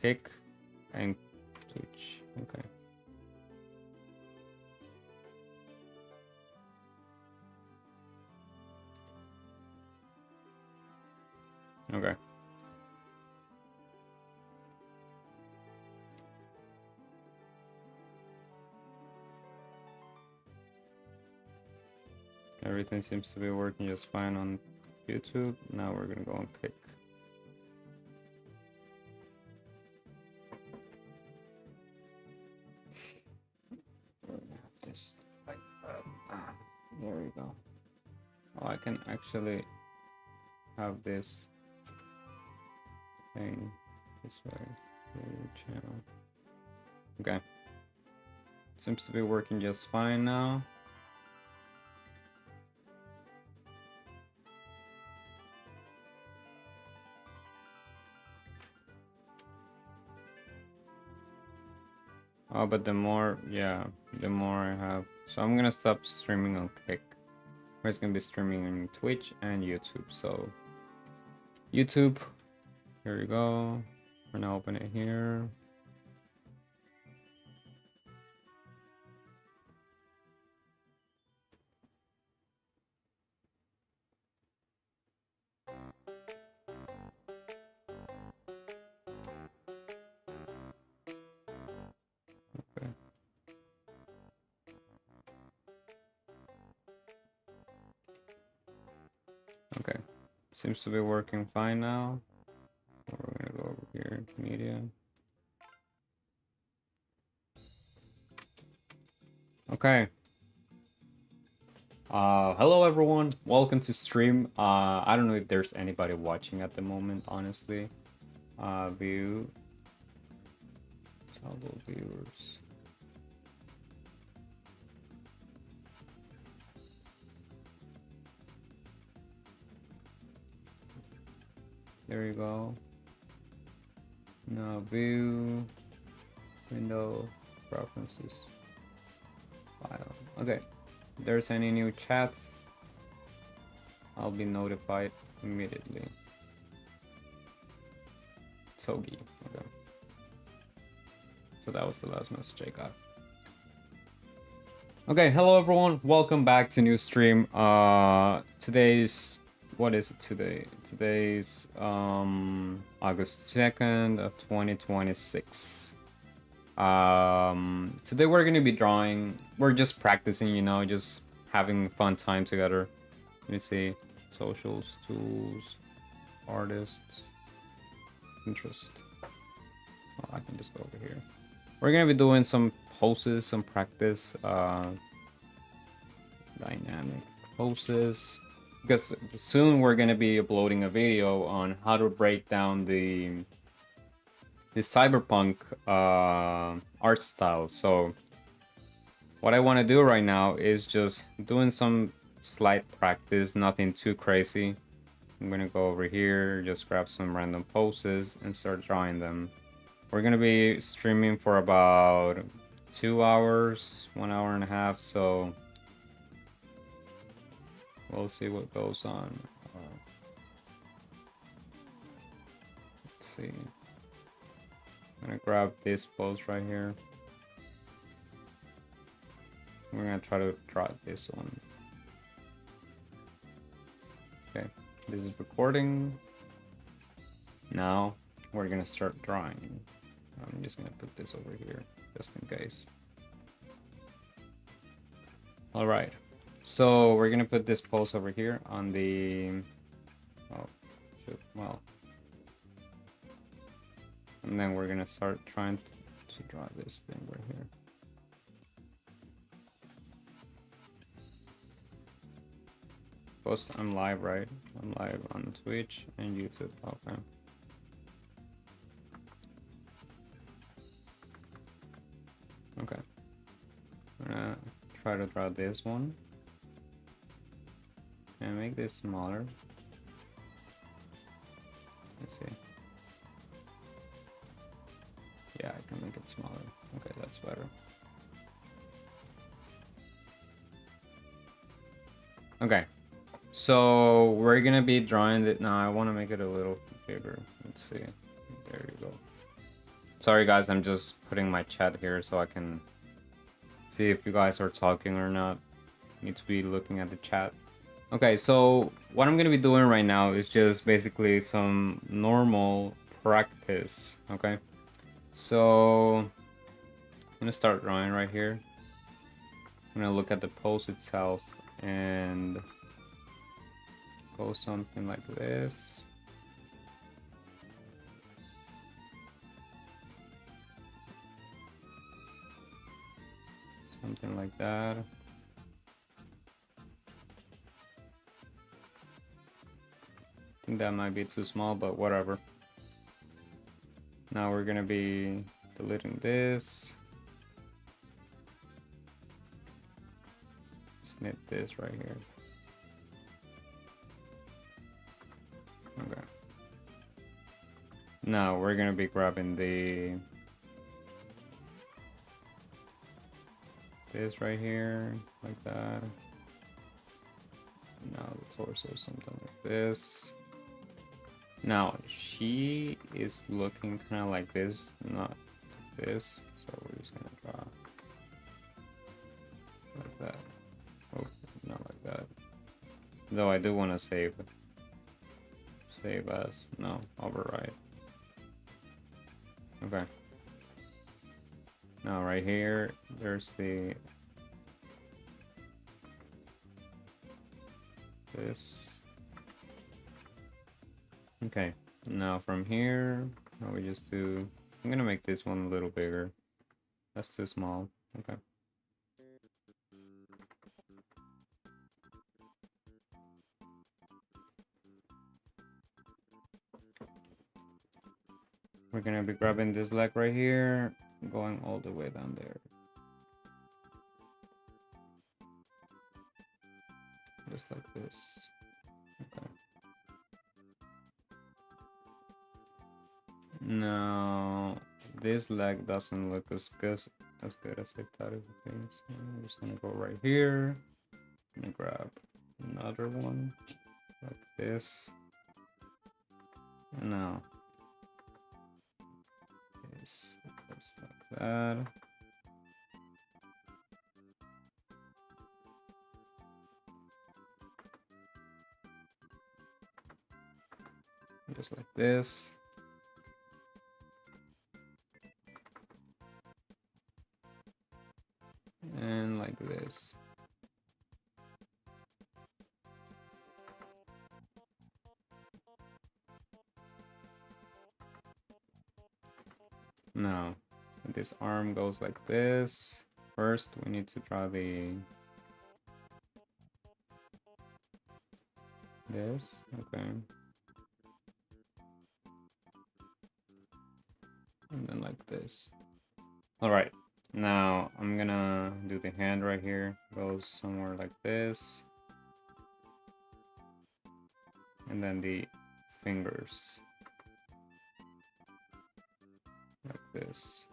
Kick and Twitch. Okay. Okay. Everything seems to be working just fine on YouTube. Now we're gonna go on Kick. We're gonna have this like that. There we go. Oh, I can actually have this thing this way. Channel. Okay. Seems to be working just fine now. Oh, but the more, yeah, the more I have. So I'm gonna stop streaming on Kick. We're just gonna be streaming on Twitch and YouTube. So YouTube, here we go. We're gonna open it here. Okay. Okay. Seems to be working fine now. We're gonna go over here, media. Okay. Hello everyone. Welcome to stream. I don't know if there's anybody watching at the moment, honestly. View. Toggle viewers. There you go. Now view, window, preferences, file. Okay. If there's any new chats, I'll be notified immediately. Togi. Okay. So that was the last message I got. Okay, hello everyone. Welcome back to new stream. Today's, what is it today? Today's August 2nd of 2026. Today we're gonna be drawing. We're just practicing, you know, just having fun time together. Let me see. Socials, tools, artists, interest. Oh, I can just go over here. We're gonna be doing some poses, some practice, dynamic poses, because soon we're gonna be uploading a video on how to break down the cyberpunk art style. So what I want to do right now is just doing some slight practice, nothing too crazy. I'm gonna go over here, just grab some random poses and start drawing them. We're gonna be streaming for about 2 hours, 1 hour and a half, so we'll see what goes on. Let's see. I'm gonna grab this pose right here. We're gonna try to draw this one. Okay, this is recording. Now we're gonna start drawing. I'm just gonna put this over here, just in case. Alright, so we're gonna put this pose over here on the... Oh, shoot, well. And then we're gonna start trying to draw this thing right here. Post, I'm live, right? I'm live on Twitch and YouTube. Okay. Okay. I'm gonna try to draw this one. And make this smaller. Let's see. Yeah, I can make it smaller. Okay, that's better. Okay. So we're gonna be drawing it now. I want to make it a little bigger. Let's see. There you go. Sorry guys, I'm just putting my chat here so I can see if you guys are talking or not. Need to be looking at the chat. Okay, so what I'm gonna be doing right now is just basically some normal practice. Okay, so I'm gonna start drawing right here. I'm gonna look at the pose itself and go something like this. Something like that. I think that might be too small, but whatever. Now we're gonna be deleting this. Snip this right here. Okay. Now we're gonna be grabbing this right here, like that. Now the torso, something like this. Now she is looking kind of like this, not this. So we're just gonna draw like that. Oh, not like that. Though I do want to save as, no, override. Okay. Now right here, there's this. Okay, now from here, now we just do, I'm gonna make this one a little bigger. That's too small. Okay. We're gonna be grabbing this leg right here, going all the way down there. Just like this. Okay. Now, this leg doesn't look as good as I thought it would be. So I'm just gonna go right here. I'm gonna grab another one like this. And now this looks like that. Just like this. And like this. Now, this arm goes like this. First, we need to draw this. Okay. And then like this. All right. Now, I'm gonna do the hand right here. Goes somewhere like this. And then the fingers. Like this.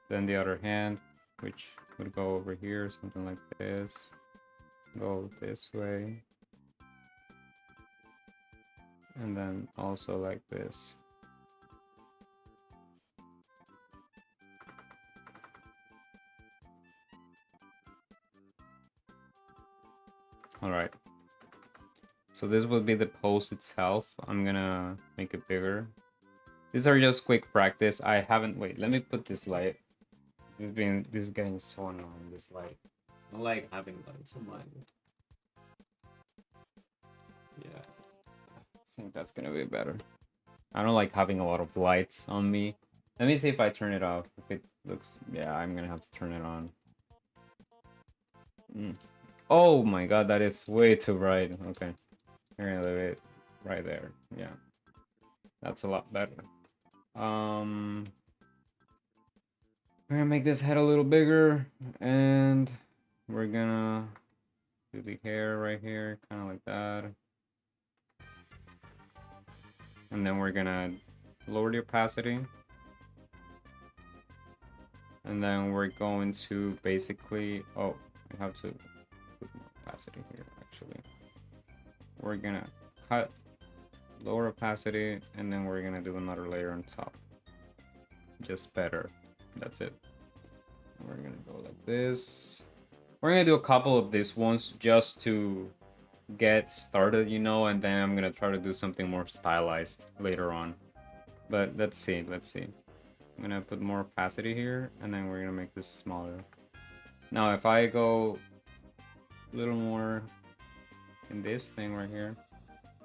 Then the other hand, which would go over here, something like this. Go this way. And then also like this. All right. So this would be the pose itself. I'm gonna make it bigger. These are just quick practice. I haven't, wait, let me put this light. This is getting so annoying, this light. I don't like having lights on mine. Yeah, I think that's gonna be better. I don't like having a lot of lights on me. Let me see if I turn it off. If it looks, yeah, I'm gonna have to turn it on. Oh my god, that is way too bright. Okay, I'm gonna leave it right there. Yeah, that's a lot better. We're gonna make this head a little bigger, and we're gonna do the hair right here, kind of like that. And then we're gonna lower the opacity. And then we're going to basically, oh, I have to put more opacity here, actually. We're gonna cut lower opacity, and then we're gonna do another layer on top. Just better. That's it. We're gonna go like this. We're gonna do a couple of these ones just to get started, you know, and then I'm gonna try to do something more stylized later on. But let's see, let's see. I'm gonna put more opacity here, and then we're gonna make this smaller. Now, if I go a little more in this thing right here,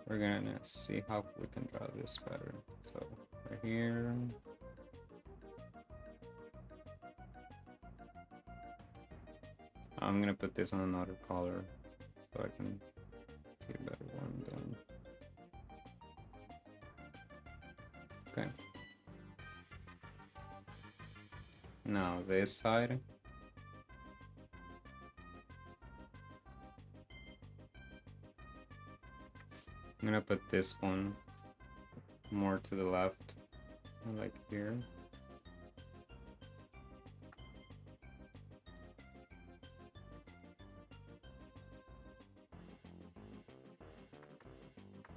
we're gonna see how we can draw this better. So, right here. I'm gonna put this on another color so I can see a better one then. Okay. Now this side. I'm gonna put this one more to the left, like here.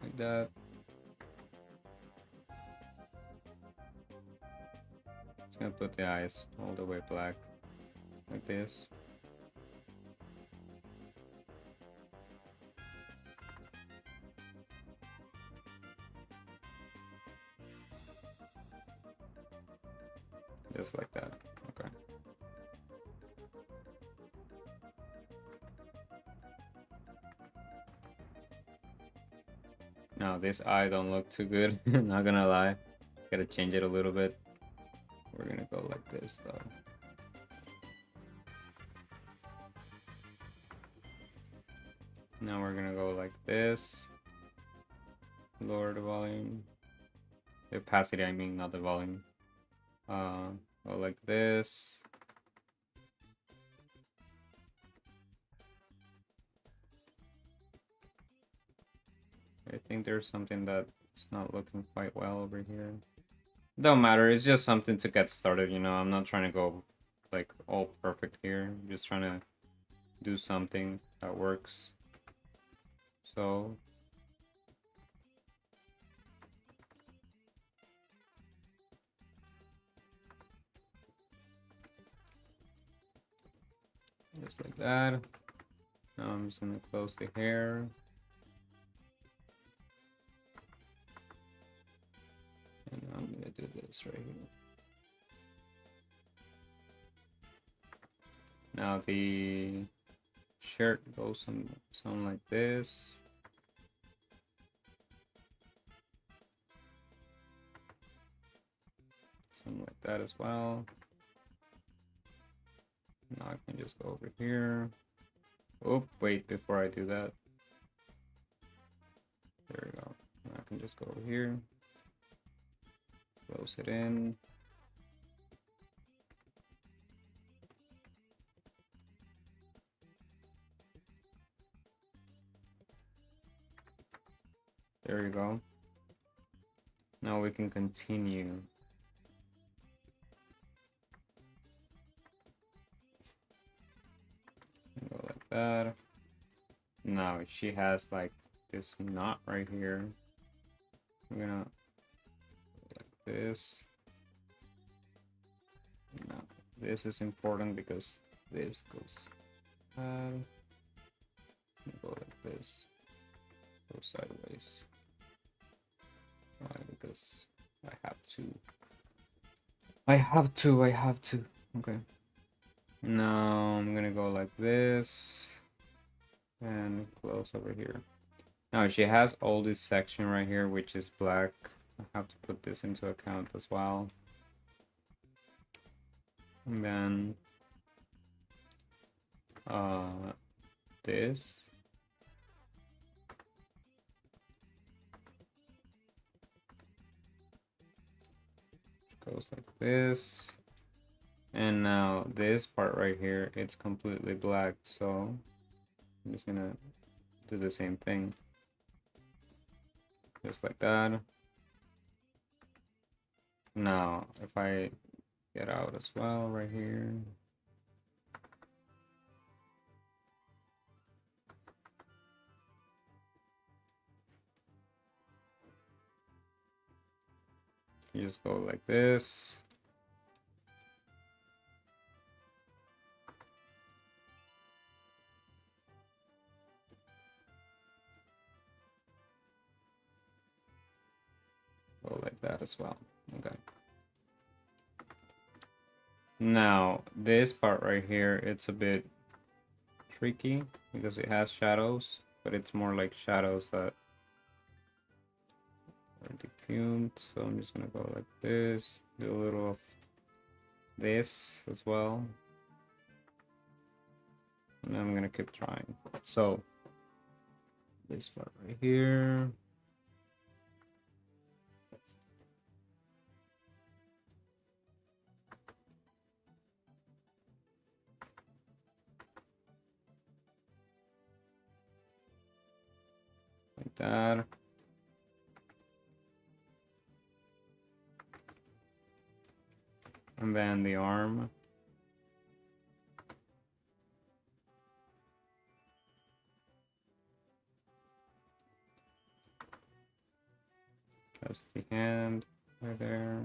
Like that. Just gonna put the eyes all the way black, like this. Just like that. Okay. Now this eye don't look too good, not gonna lie. Gotta change it a little bit. We're gonna go like this though. Now we're gonna go like this. Lower the volume. The opacity, I mean, not the volume. Go like this. I think there's something that's not looking quite well over here. Don't matter, it's just something to get started, you know. I'm not trying to go like all perfect here. I'm just trying to do something that works. So just like that. Now I'm just gonna close the hair. And I'm gonna do this right here. Now the shirt goes something like this. Something like that as well. Now I can just go over here. Oh, wait, before I do that. There we go. Now I can just go over here. Close it in. There you go. Now we can continue. Go like that. Now she has like this knot right here. I'm gonna go like this. Now this is important because this goes go like this. Go sideways. Why? Because I have to. I have to. Okay. Now I'm gonna go like this and close over here. Now she has all this section right here, which is black. I have to put this into account as well. And then this. Goes like this. And now this part right here, it's completely black, so I'm just gonna do the same thing. Just like that. Now, if I get out as well right here. You just go like this. Go like that as well. Okay. Now, this part right here, it's a bit tricky because it has shadows, but it's more like shadows that are diffused. So I'm just gonna go like this, do a little of this as well. And I'm gonna keep trying. So, this part right here. Like that. And then the arm. That's the hand right there.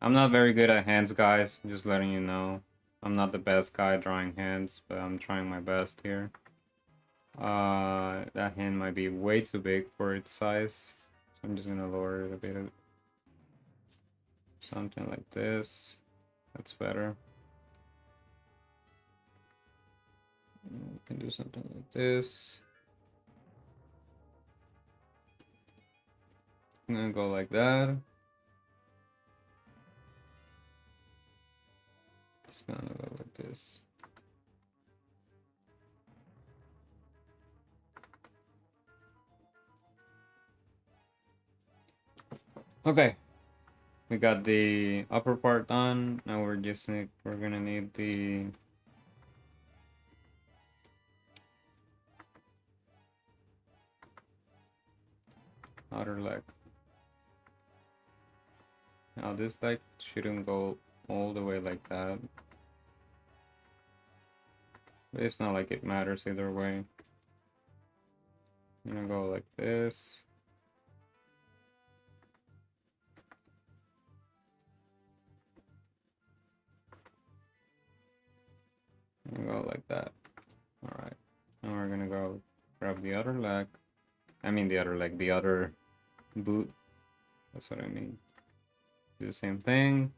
I'm not very good at hands, guys. I'm just letting you know. I'm not the best guy drawing hands, but I'm trying my best here. That hand might be way too big for its size. So I'm just gonna lower it a bit. Something like this. That's better. We can do something like this. I'm gonna go like that. Just gonna go like this. Okay, we got the upper part done. Now we're gonna need the outer leg. Now this leg shouldn't go all the way like that. But it's not like it matters either way. I'm gonna go like this. And go like that. Alright. Now we're gonna go grab the other leg. I mean the other leg, the other boot. That's what I mean. Do the same thing.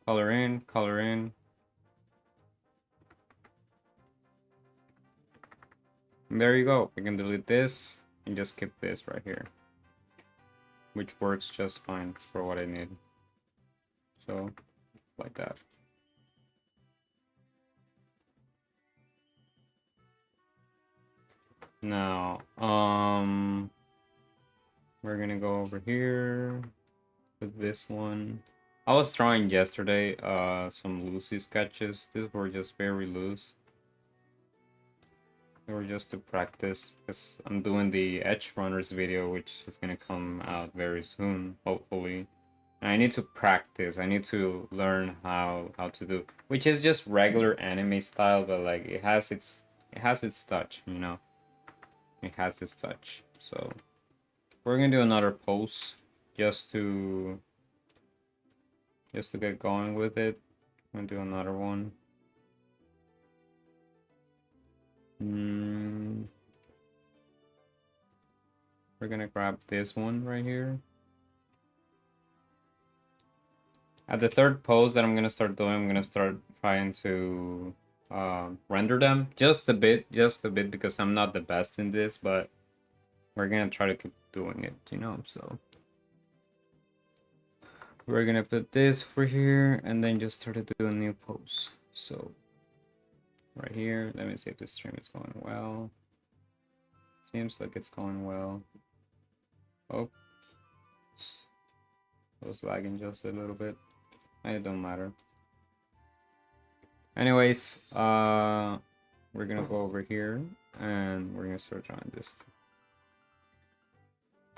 Color in, color in. And there you go. We can delete this and just keep this right here. Which works just fine for what I need. So, like that. Now, we're gonna go over here with this one. I was drawing yesterday some loosey sketches. These were just very loose. They were just to practice because I'm doing the Edge Runners video, which is gonna come out very soon, hopefully. And I need to practice. I need to learn how to do, which is just regular anime style, but like it has its touch, you know. It has its touch. So we're gonna do another pose just to get going with it. I'm gonna do another one. We're gonna grab this one right here. At the third pose that I'm gonna start doing, I'm gonna start trying to render them just a bit, because I'm not the best in this, but we're gonna try to keep doing it, you know. So we're gonna put this over here and then just start to do a new pose. So right here, let me see if this stream is going well. Seems like it's going well. Oh, it was lagging just a little bit. It don't matter. Anyways, we're gonna go over here and we're gonna start drawing this.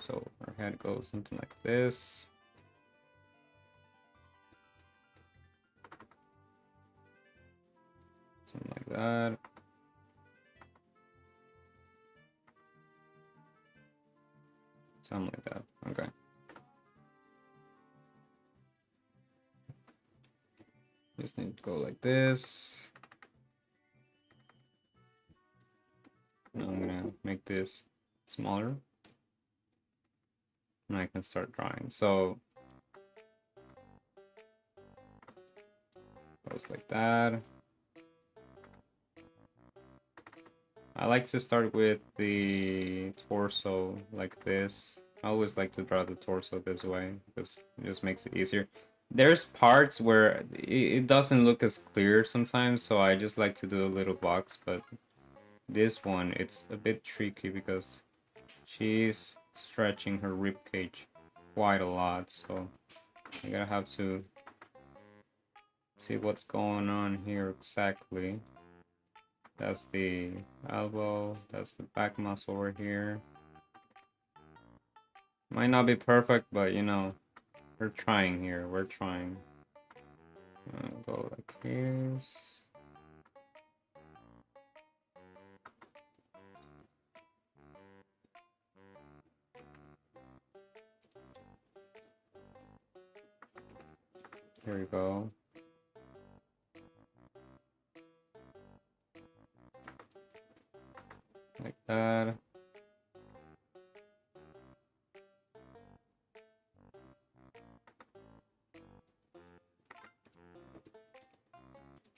So our head goes something like this. Something like that. Something like that. Okay. Just need to go like this. Now I'm gonna make this smaller. And I can start drawing. So goes like that. I like to start with the torso like this. I always like to draw the torso this way because it just makes it easier. There's parts where it doesn't look as clear sometimes, so I just like to do a little box, but this one, it's a bit tricky because she's stretching her rib cage quite a lot, so I gotta have to see what's going on here exactly. That's the elbow, that's the back muscle right here. Might not be perfect, but you know, we're trying here, we're trying. Go like this. Here we go. Like that.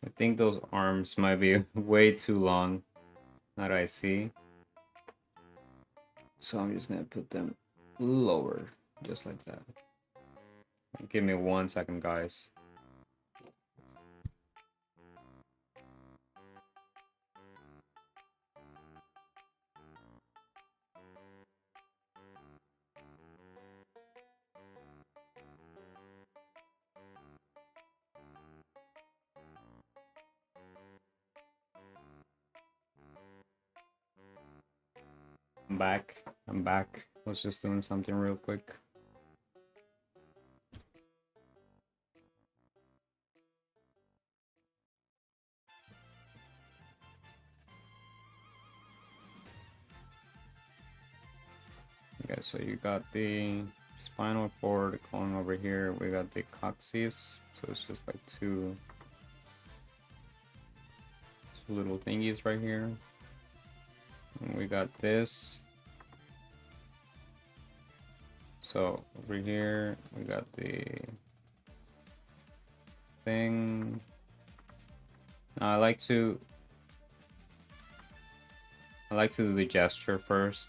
I think those arms might be way too long that I see. So I'm just gonna put them lower, just like that. Give me 1 second, guys. I'm back. I'm back. I was just doing something real quick. Okay, so you got the spinal cord going over here. We got the coccyx. So it's just like two little thingies right here. And we got this. So over here we got the thing. Now I like to do the gesture first.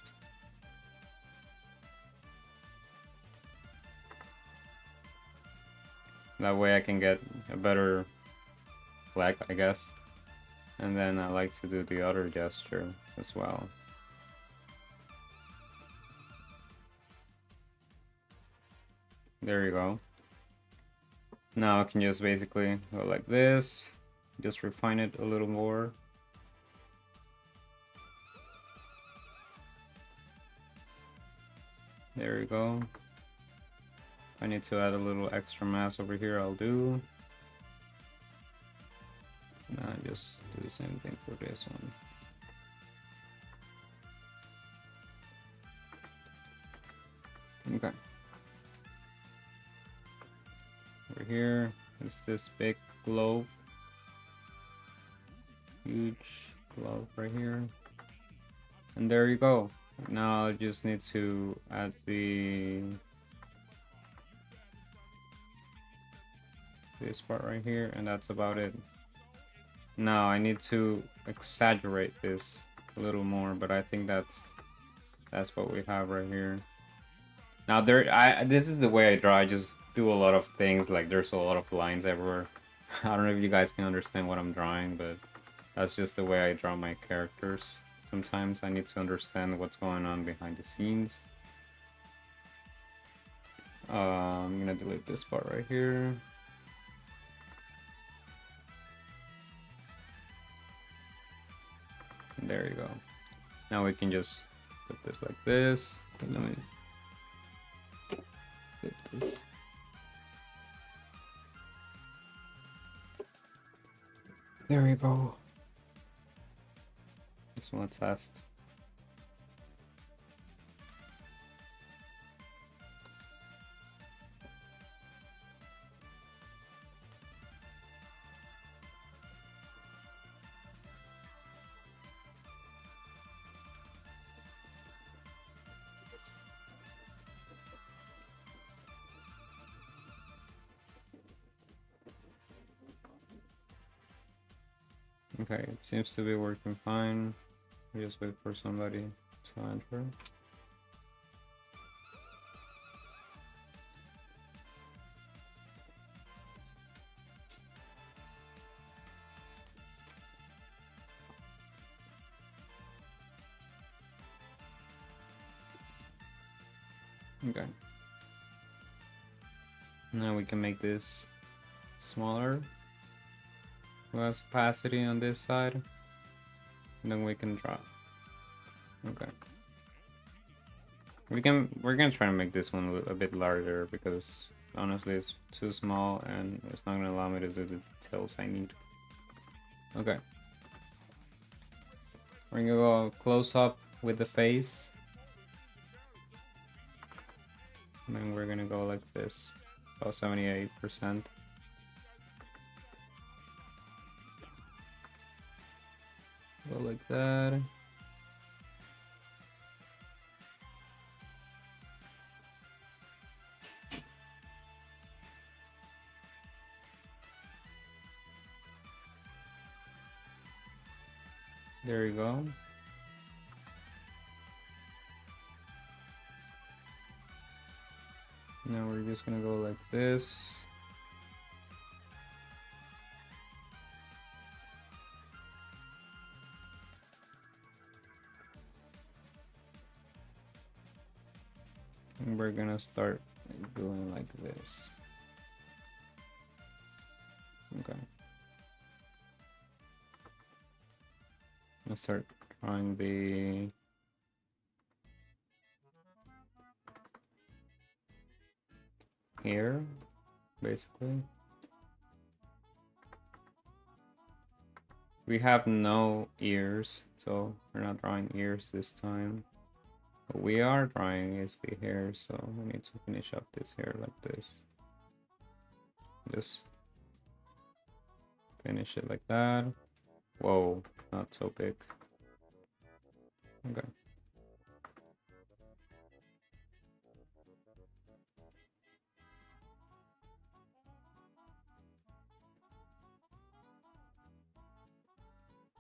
That way I can get a better leg, I guess. And then I like to do the other gesture as well. There you go. Now I can just basically go like this, just refine it a little more. There you go. If I need to add a little extra mass over here, I'll do. Now just do the same thing for this one. Okay. Over here is this big glove. Huge glove right here. And there you go. Now I just need to add this part right here, and that's about it. Now I need to exaggerate this a little more, but I think that's what we have right here. Now this is the way I draw. I just do a lot of things, like there's a lot of lines everywhere. I don't know if you guys can understand what I'm drawing, but that's just the way I draw my characters. Sometimes I need to understand what's going on behind the scenes. I'm gonna delete this part right here. And there you go. Now we can just put this like this. And let me flip this. There you go. Just want to test. Okay, it seems to be working fine. We just wait for somebody to enter. Okay. Now we can make this smaller. Less opacity on this side. And then we can drop. Okay. We're gonna try to make this one a bit larger because honestly it's too small and it's not gonna allow me to do the details I need. Okay. We're gonna go close up with the face. And then we're gonna go like this. About 78%. Go like that. There you go. Now we're just gonna go like this. And we're gonna start doing like this. Okay. Let's start drawing the hair, basically. We have no ears, so we're not drawing ears this time. What we are drawing is the hair, so we need to finish up this hair like this. Just finish it like that. Whoa, not so big. Okay.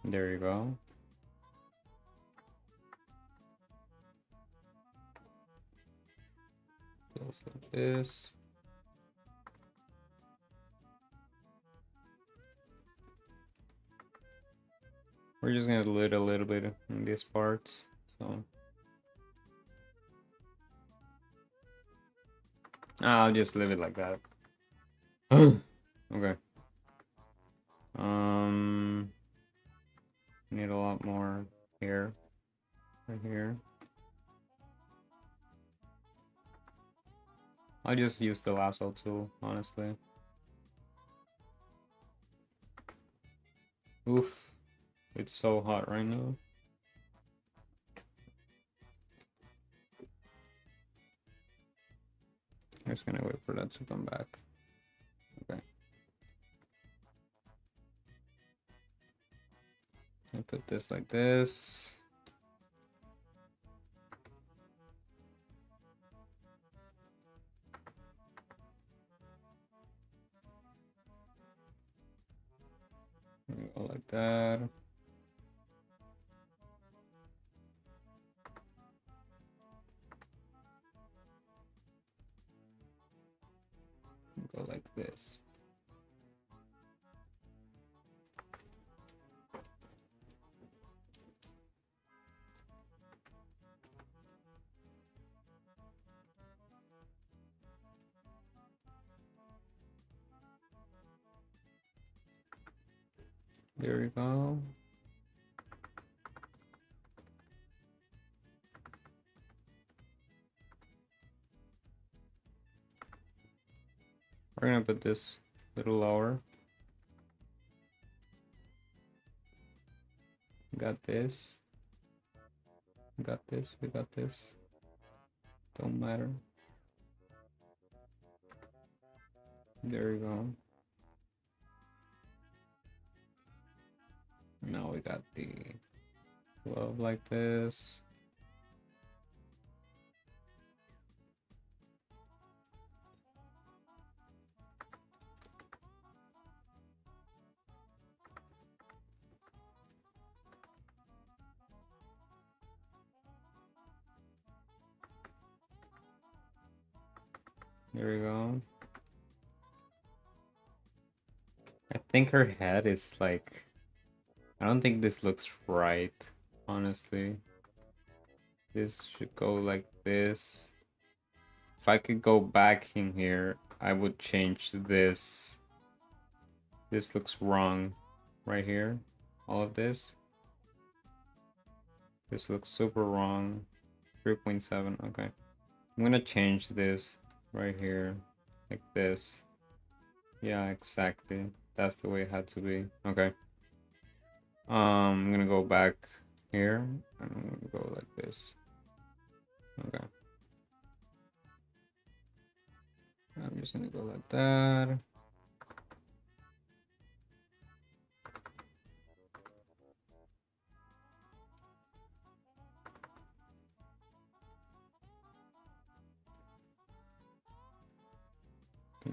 There you go. Just like this. We're just gonna do it a little bit in these parts, so. I'll just leave it like that. Okay. Need a lot more here, right here. I'll just use the lasso tool, honestly. Oof, it's so hot right now. I'm just gonna wait for that to come back. Okay. I put this like this. Go like that. Go like this. There we go. We're gonna put this a little lower. Got this. Got this. We got this. Don't matter. There we go. Now we got the glove like this. There we go. I think her head is like... I don't think this looks right, honestly. This should go like this. If I could go back in here, I would change this. This looks wrong right here. All of this. This looks super wrong. 3.7, okay. I'm gonna change this right here, like this. Yeah, exactly. That's the way it had to be. Okay. I'm gonna go back here, and I'm gonna go like this. Okay. I'm just gonna go like that.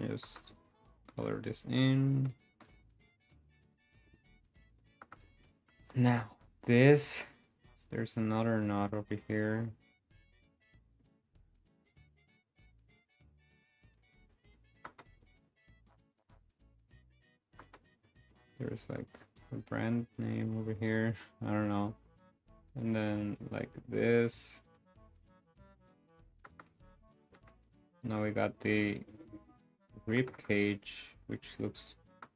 Just color this in. Now, this, there's another knot over here. There's like a brand name over here. I don't know. And then like this. Now we got the rib cage, which looks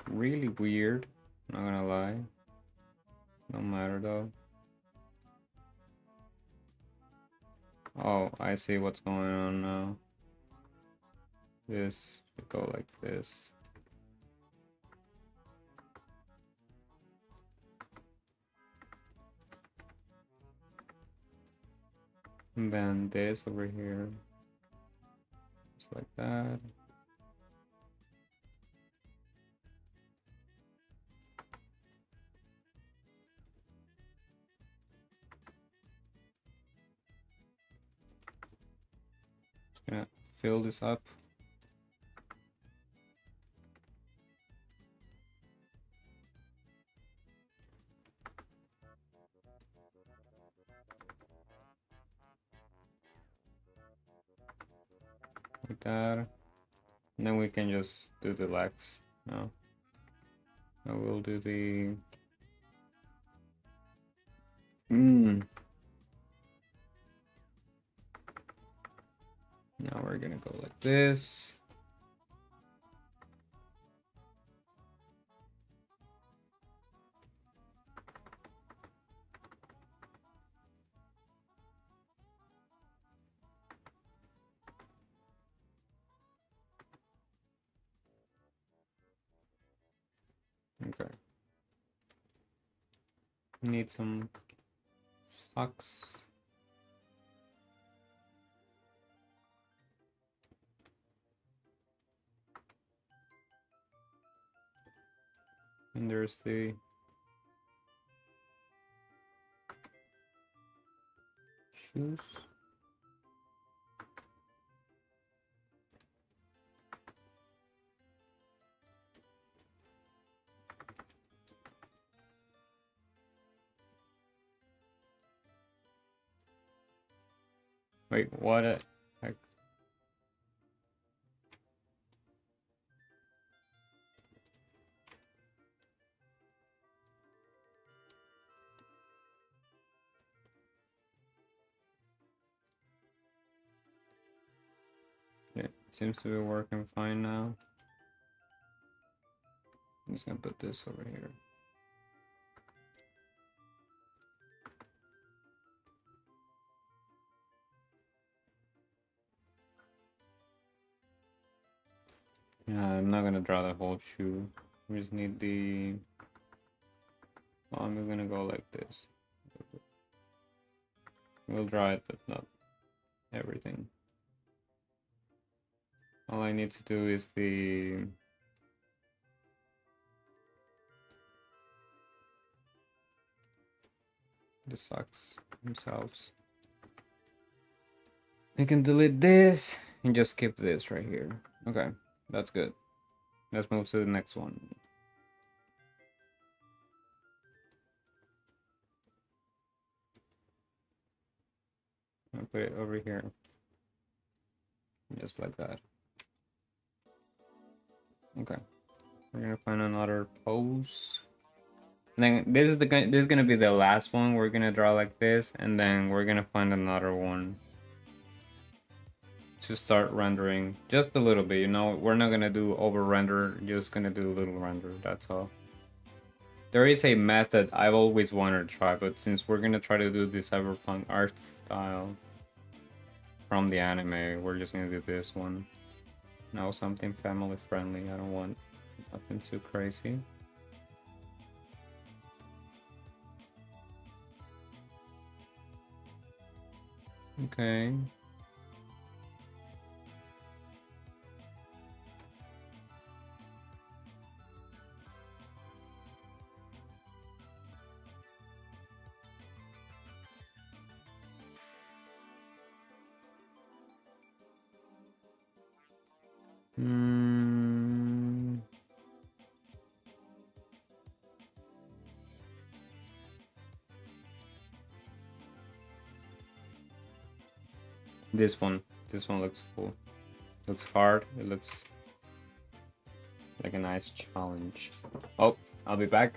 really weird. Not gonna lie. No matter though. Oh, I see what's going on now. This should go like this. And then this over here. Just like that. Just gonna fill this up. Like that. And then we can just do the legs now. I will do the... Now we're gonna go like this. Okay. Need some socks. And there's the shoes. Wait, what a heck? It seems to be working fine now. I'm just gonna put this over here. Yeah, I'm not gonna draw the whole shoe. We just need the... Well, I'm gonna go like this. We'll draw it, but not everything. All I need to do is the socks themselves. I can delete this and just keep this right here. Okay, that's good. Let's move to the next one. I'll put it over here. Just like that. Okay, we're gonna find another pose. And then this is gonna be the last one. We're gonna draw like this, and then we're gonna find another one to start rendering just a little bit. You know, we're not gonna do over render. Just gonna do a little render. That's all. There is a method I've always wanted to try, but since we're gonna try to do the cyberpunk art style from the anime, we're just gonna do this one. Now something family friendly. I don't want nothing too crazy. Okay. Hmm. This one. This one looks cool. Looks hard. It looks like a nice challenge. Oh, I'll be back.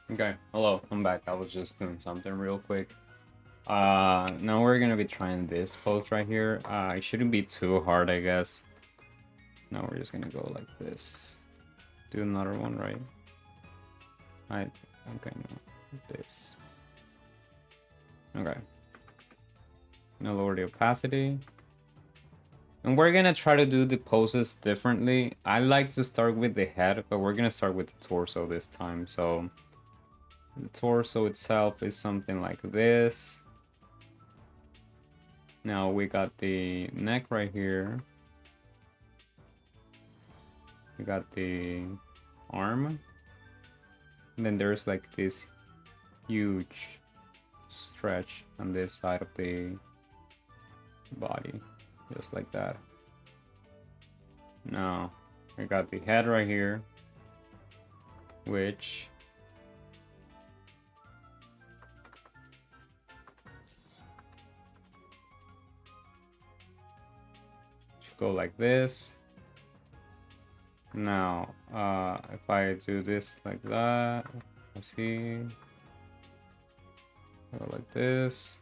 Okay, hello, I'm back. I was just doing something real quick. Now we're gonna be trying this pose right here. It shouldn't be too hard, I guess. Now we're just gonna go like this. Do another one, right? Okay, no, like this. Okay. Now lower the opacity. And we're gonna try to do the poses differently. I like to start with the head, but we're gonna start with the torso this time. So the torso itself is something like this. Now we got the neck right here. We got the arm. And then there's like this huge stretch on this side of the body. Just like that. Now we got the head right here, which should go like this. Now, if I do this like that, let's see, go like this.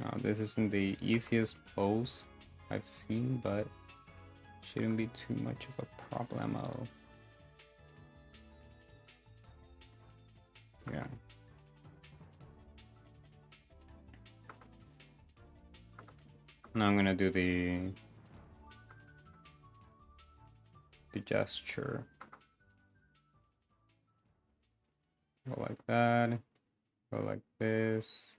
Now, this isn't the easiest pose I've seen, but shouldn't be too much of a problemo. Yeah. Now I'm gonna do the gesture. Go like that. Go like this.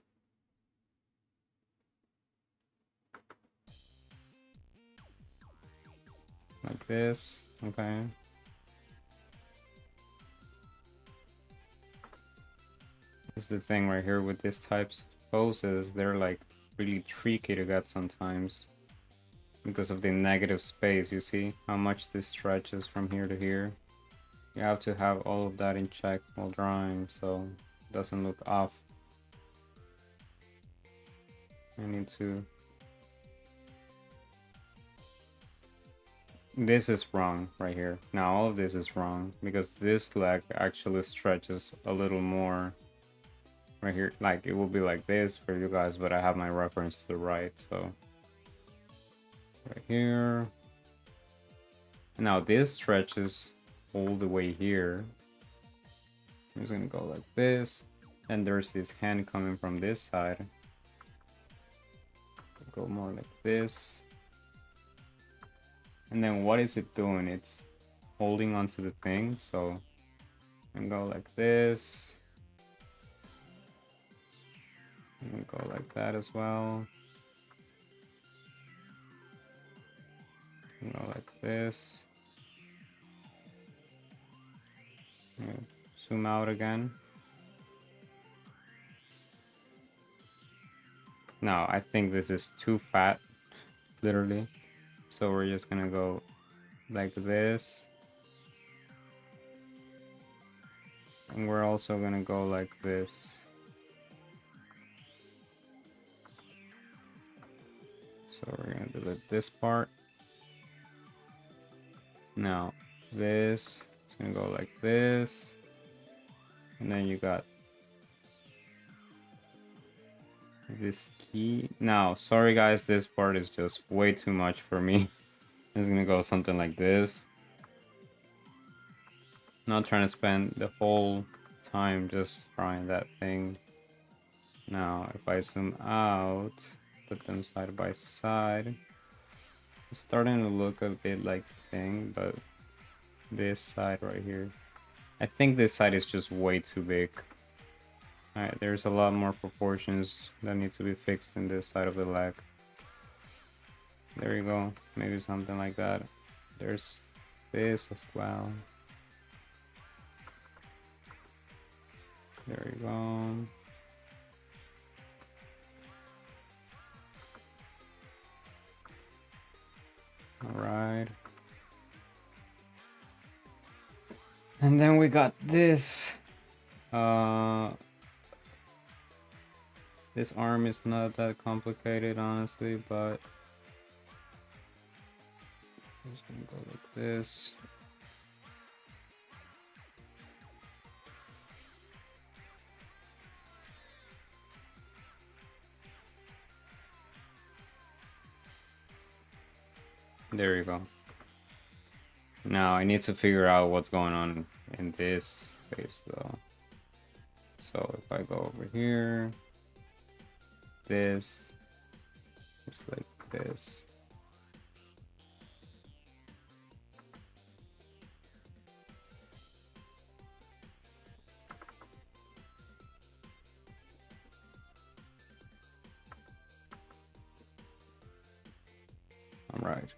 like this. Okay. This is the thing right here with these types of poses. They're like really tricky to get sometimes because of the negative space. You see how much this stretches from here to here. You have to have all of that in check while drawing so it doesn't look off. I need to... This is wrong right here. Now all of this is wrong because this leg actually stretches a little more right here. Like it will be like this for you guys, but I have my reference to the right, so right here. Now this stretches all the way here. I'm just gonna go like this, and there's this hand coming from this side. Go more like this. And then what is it doing? It's holding onto the thing, so and go like this. And go like that as well. And go like this. And zoom out again. Now I think this is too fat, literally. So we're just gonna go like this. And we're also gonna go like this. So we're gonna delete this part. Now this is gonna go like this. And then you got this key. Now, sorry guys, this part is just way too much for me. It's gonna go something like this. Not trying to spend the whole time just drawing that thing. Now, if I zoom out, put them side by side, it's starting to look a bit like the thing, but this side right here, I think this side is just way too big. Alright, there's a lot more proportions that need to be fixed in this side of the leg. There you go, maybe something like that. There's this as well. There you go. Alright. And then we got this. This arm is not that complicated, honestly, but I'm just gonna go like this. There you go. Now I need to figure out what's going on in this space though. So if I go over here, this, it's like this. All right.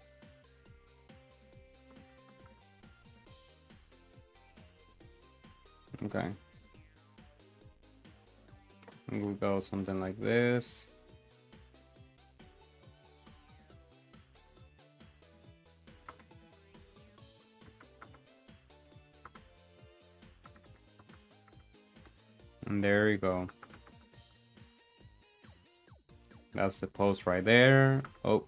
Okay. And we'll go something like this. And there you go. That's the pose right there. Oh.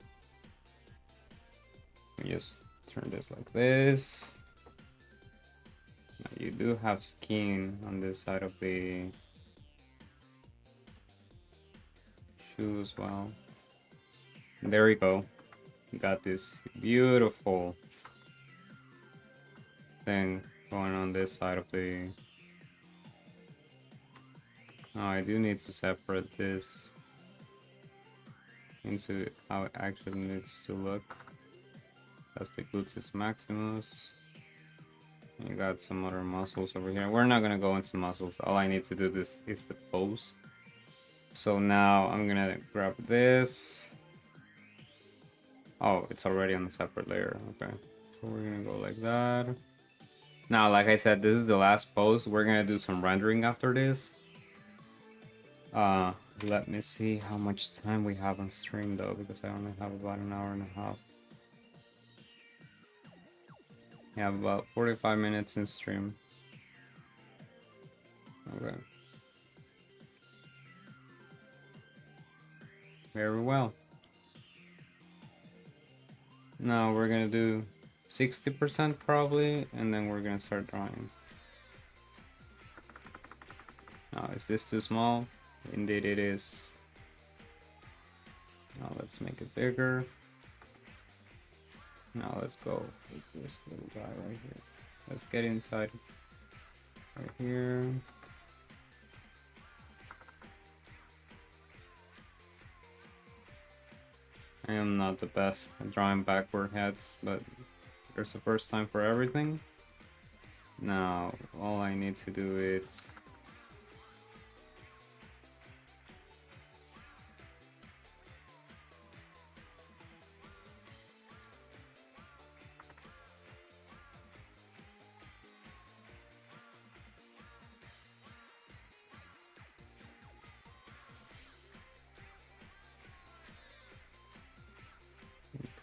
Just turn this like this. Now you do have skin on this side of the shoe as well. And there we go. You got this beautiful thing going on this side of the... Oh, I do need to separate this into how it actually needs to look. That's the gluteus maximus. And you got some other muscles over here. We're not gonna go into muscles. All I need to do this is the pose. So now I'm gonna grab this. Oh, it's already on a separate layer. Okay. So we're gonna go like that. Now, like I said, this is the last pose. We're gonna do some rendering after this. Let me see how much time we have on stream though, because I only have about an hour and a half. We have about 45 minutes in stream. Okay. Very well. Now we're gonna do 60% probably, and then we're gonna start drawing. Now, is this too small? Indeed it is. Now let's make it bigger. Now let's go with this little guy right here. Let's get inside right here. I am not the best at drawing backward heads, but there's a first time for everything. Now, all I need to do is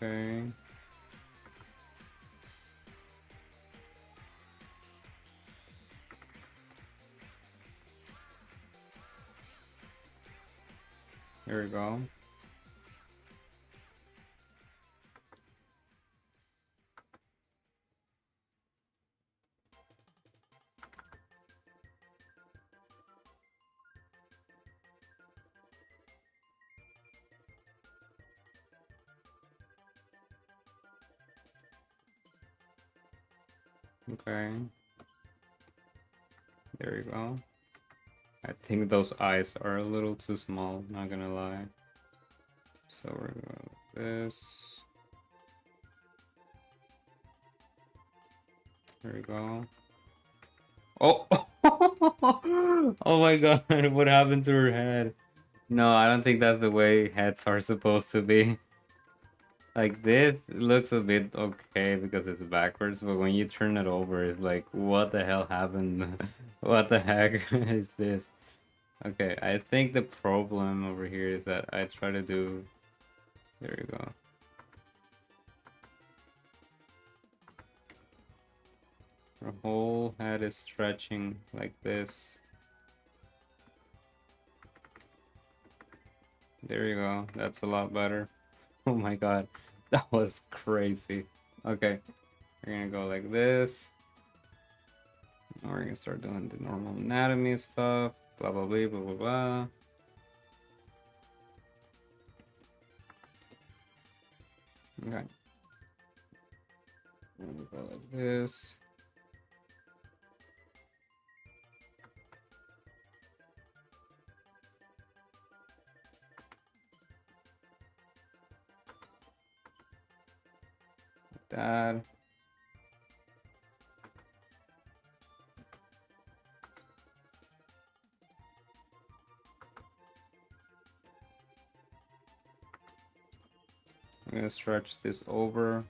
okay. Here we go. Okay. There you go. I think those eyes are a little too small, not gonna lie. So we're gonna go with this. There we go. Oh! Oh my god, what happened to her head? No, I don't think that's the way heads are supposed to be. Like this looks a bit okay because it's backwards, but when you turn it over, it's like, what the hell happened? What the heck is this? Okay, I think the problem over here is that I try to do... There you go. Her whole head is stretching like this. There you go. That's a lot better. Oh my god. That was crazy. Okay. We're gonna go like this. Now we're gonna start doing the normal anatomy stuff. Blah blah blah blah blah blah. Okay. We're gonna go like this. Like that. I'm gonna stretch this over.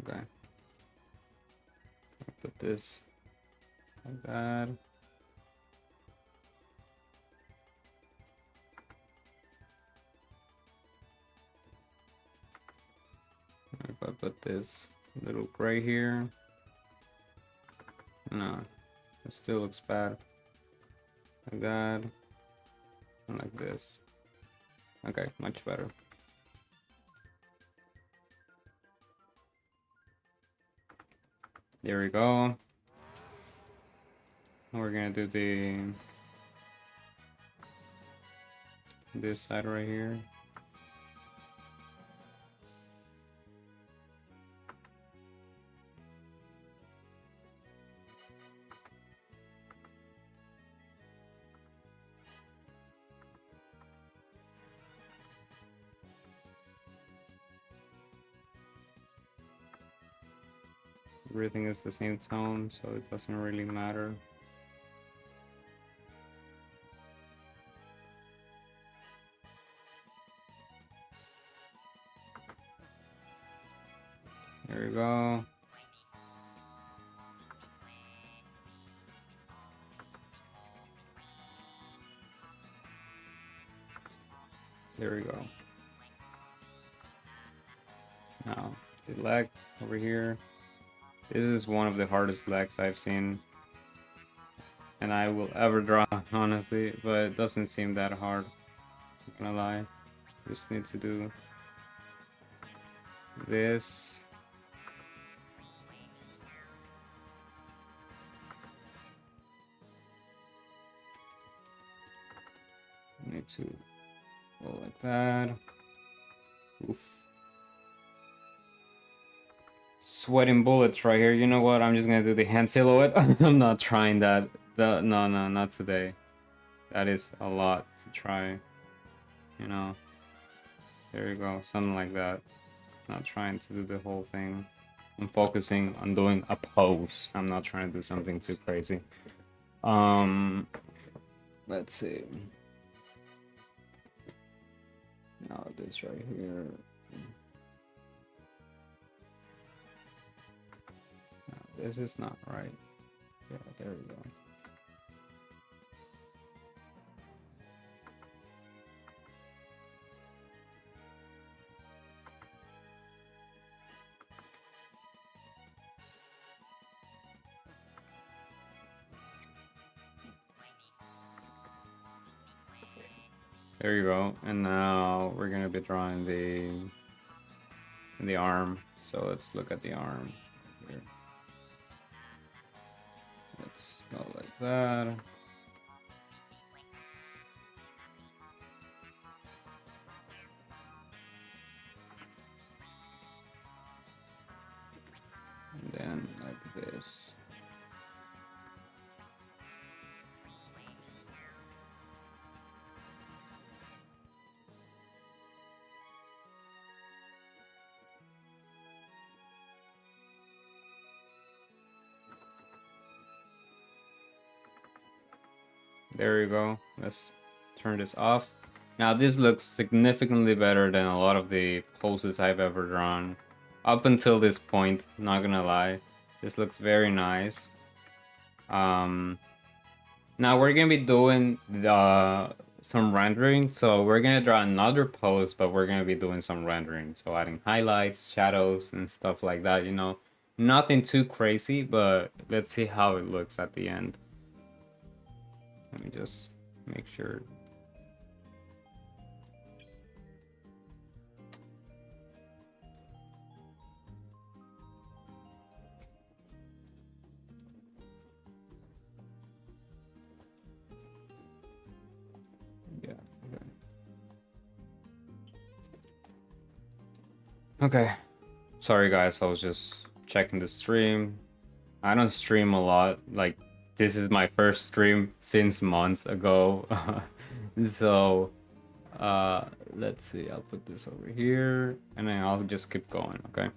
Okay. I'll put this like that. If I put this little gray here, no, it still looks bad. Like that, and like this. Okay, much better. There we go. We're gonna do this side right here. everything is the same tone, so it doesn't really matter. There we go. There we go. Now, the leg over here. This is one of the hardest legs I've seen and I will ever draw, honestly, but it doesn't seem that hard. Not gonna lie. Just need to do this. Need to go like that. Oof. Sweating bullets right here. You know what? I'm just gonna do the hand silhouette. I'm not trying that. No, not today. That is a lot to try. You know. There you go. Something like that. Not trying to do the whole thing. I'm focusing on doing a pose. I'm not trying to do something too crazy. Let's see. Now this right here. No, this is not right. Yeah, there we go. There you go. And now we're gonna be drawing the arm. So let's look at the arm here. Let's go like that. And then like this. There you go. Let's turn this off. Now this looks significantly better than a lot of the poses I've ever drawn. Up until this point, not gonna lie. This looks very nice. Now we're gonna be doing some rendering. So we're gonna draw another pose, but we're gonna be doing some rendering. So adding highlights, shadows, and stuff like that, you know. Nothing too crazy, but let's see how it looks at the end. Let me just make sure. Yeah, okay. Sorry guys, I was just checking the stream. I don't stream a lot, like this is my first stream since months ago. So let's see, I'll put this over here and then I'll just keep going, okay?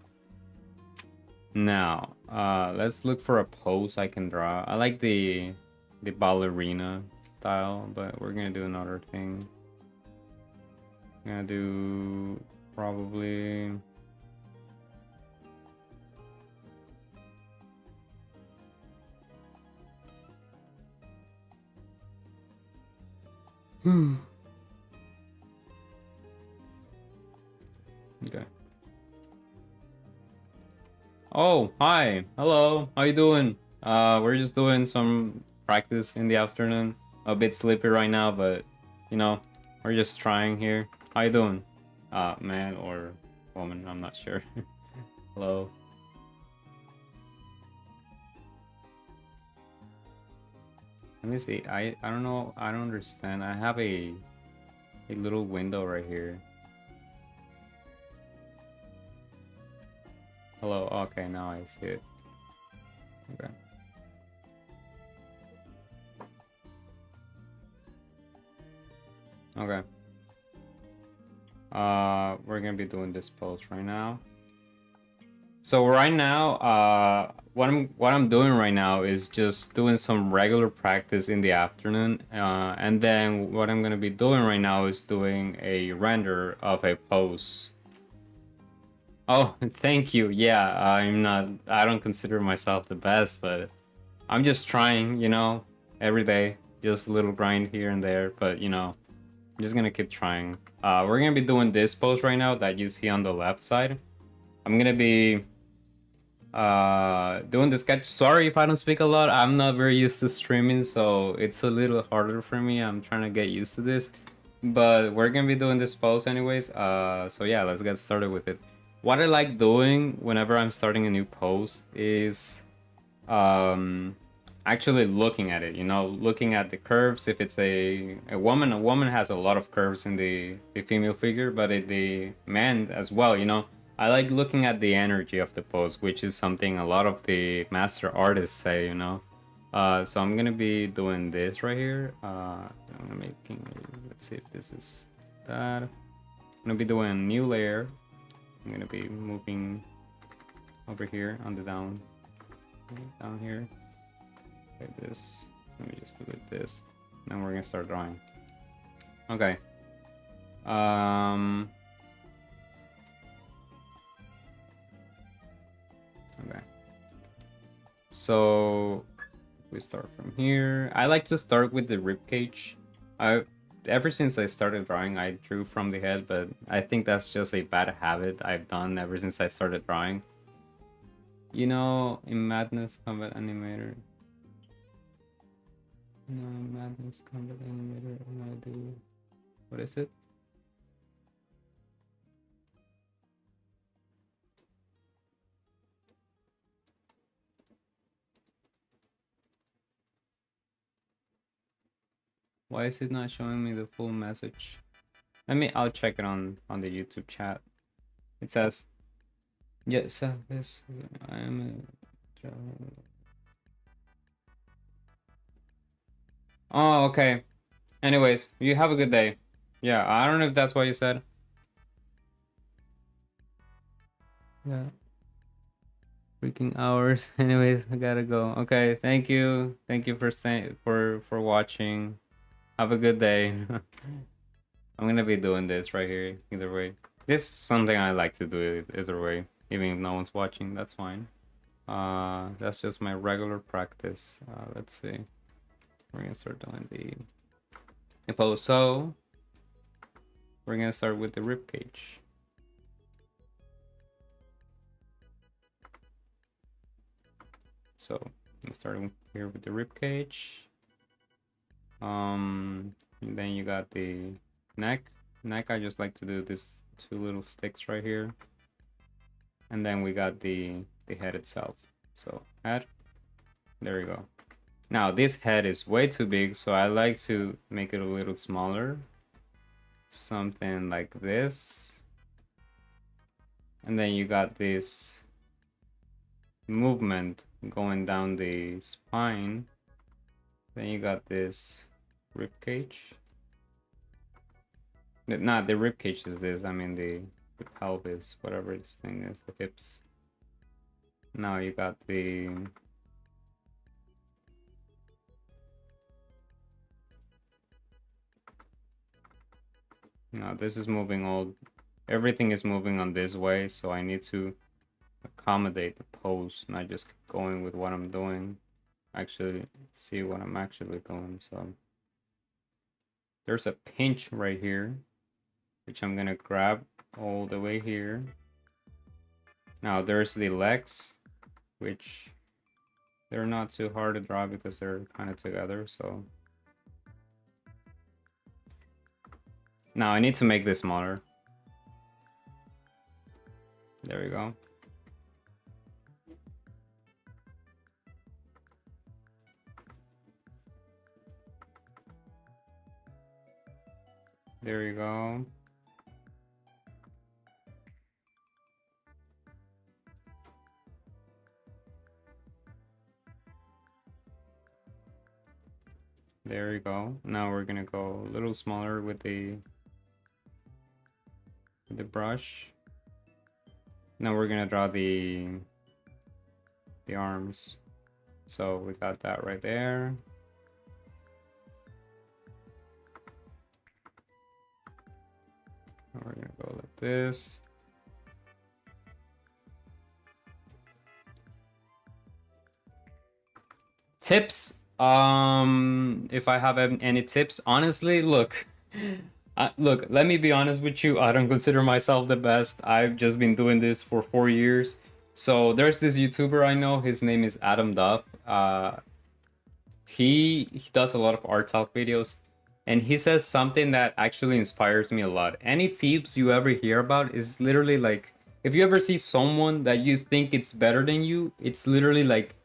Now let's look for a pose I can draw. I like the ballerina style, but we're gonna do another thing. I'm gonna do probably okay. Oh, hi. Hello. How you doing? We're just doing some practice in the afternoon. A bit sleepy right now, but you know, we're just trying here. How you doing? Man or woman, I'm not sure. Hello. Let me see. I don't know. I don't understand. I have a little window right here. Hello. Okay, now I see it. Okay. Okay. We're gonna be doing this pose right now. So right now, what I'm doing right now is just doing some regular practice in the afternoon, and then what I'm gonna be doing right now is doing a render of a pose. Oh, thank you. Yeah, I don't consider myself the best, but I'm just trying, every day, just a little grind here and there, but I'm just gonna keep trying. We're gonna be doing this pose right now that you see on the left side. I'm gonna be doing the sketch. Sorry if I don't speak a lot. I'm not very used to streaming, so it's a little harder for me. I'm trying to get used to this, but we're gonna be doing this pose anyways. So yeah, let's get started with it. What I like doing whenever I'm starting a new pose is um actually looking at it, looking at the curves. If it's a woman has a lot of curves in the female figure, but the man as well, I like looking at the energy of the pose, which is something a lot of the master artists say, so I'm gonna be doing this right here. I'm making, let's see if this is that. I'm gonna be doing a new layer. I'm gonna be moving over here on the down here like this. Let me just delete this. Then we're gonna start drawing. Okay. Okay. So we start from here. I like to start with the rib cage. Ever since I started drawing, I drew from the head, but I think that's just a bad habit I've done ever since I started drawing. In Madness Combat Animator. No, Madness Combat Animator, and I do. What is it? Why is it not showing me the full message? I'll check it on the YouTube chat. It says, yes, this, I am a... Oh, okay. Anyways, you have a good day. Yeah, I don't know if that's what you said. Yeah. Freaking hours. Anyways, I gotta go. Okay, thank you. Thank you for staying for watching. Have a good day. I'm gonna be doing this right here either way. This is something I like to do either way. Even if no one's watching, that's fine. That's just my regular practice. Let's see. We're gonna start doing the pose. So we're gonna start with the rib cage. So I'm starting here with the rib cage. Then you got the neck. I just like to do this two little sticks right here. And then we got the head itself. So head, there you go. Now this head is way too big, so I like to make it a little smaller. Something like this. And then you got this movement going down the spine. Then you got this rib cage. Not the rib cage is this, I mean the pelvis, whatever this thing is, the hips. Now you got the now this is moving everything is moving on this way, so I need to accommodate the pose, not just going with what I'm doing. Actually see what I'm actually doing. So there's a pinch right here, which I'm gonna grab all the way here. Now there's the legs, which they're not too hard to draw because they're kind of together. So now I need to make this smaller. There we go. There you go. There you go. Now we're gonna go a little smaller with the brush. Now we're gonna draw the the arms. So we got that right there. We're gonna go like this. Tips. If I have any tips, honestly, look, let me be honest with you. I don't consider myself the best. I've just been doing this for 4 years. So there's this YouTuber I know. His name is Adam Duff. He does a lot of art talk videos, and he says something that actually inspires me a lot. Any tips you ever hear about is literally like, if you ever see someone that you think it's better than you, it's literally like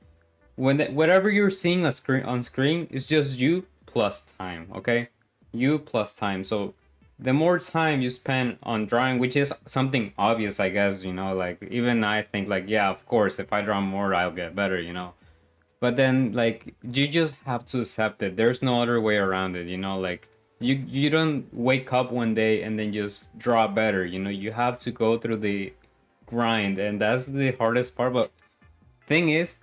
whatever you're seeing on screen is just you plus time. Okay, you plus time. So the more time you spend on drawing, which is something obvious, I guess, like even I think like, yeah, of course, if I draw more, I'll get better. But then like you just have to accept it. There's no other way around it. Like you don't wake up one day and then just draw better. You have to go through the grind, and that's the hardest part. But thing is,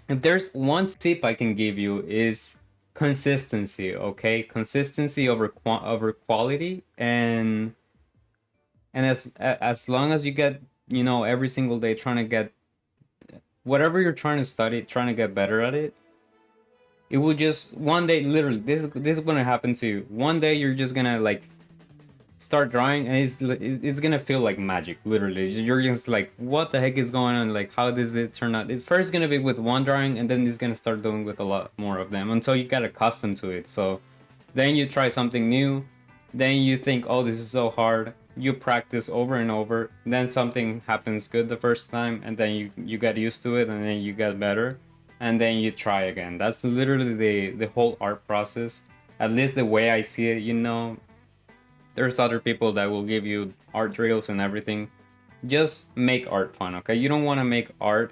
if there's one tip I can give you, is consistency. Okay, consistency over quality, and as long as you get, every single day trying to get whatever you're trying to study, trying to get better at it, it will just one day, literally, this is gonna happen to you. One day you're just gonna like start drawing, and it's gonna feel like magic. Literally, you're just like, what the heck is going on? Like, how does it turn out? It's first gonna be with one drawing, and then it's gonna start doing with a lot more of them until you get accustomed to it. So then you try something new, then you think, oh, this is so hard. You practice over and over, then something happens good the first time, and then you get used to it, and then you get better, and then you try again. That's literally the whole art process. At least the way I see it. There's other people that will give you art drills and everything. Just make art fun, okay? You don't want to make art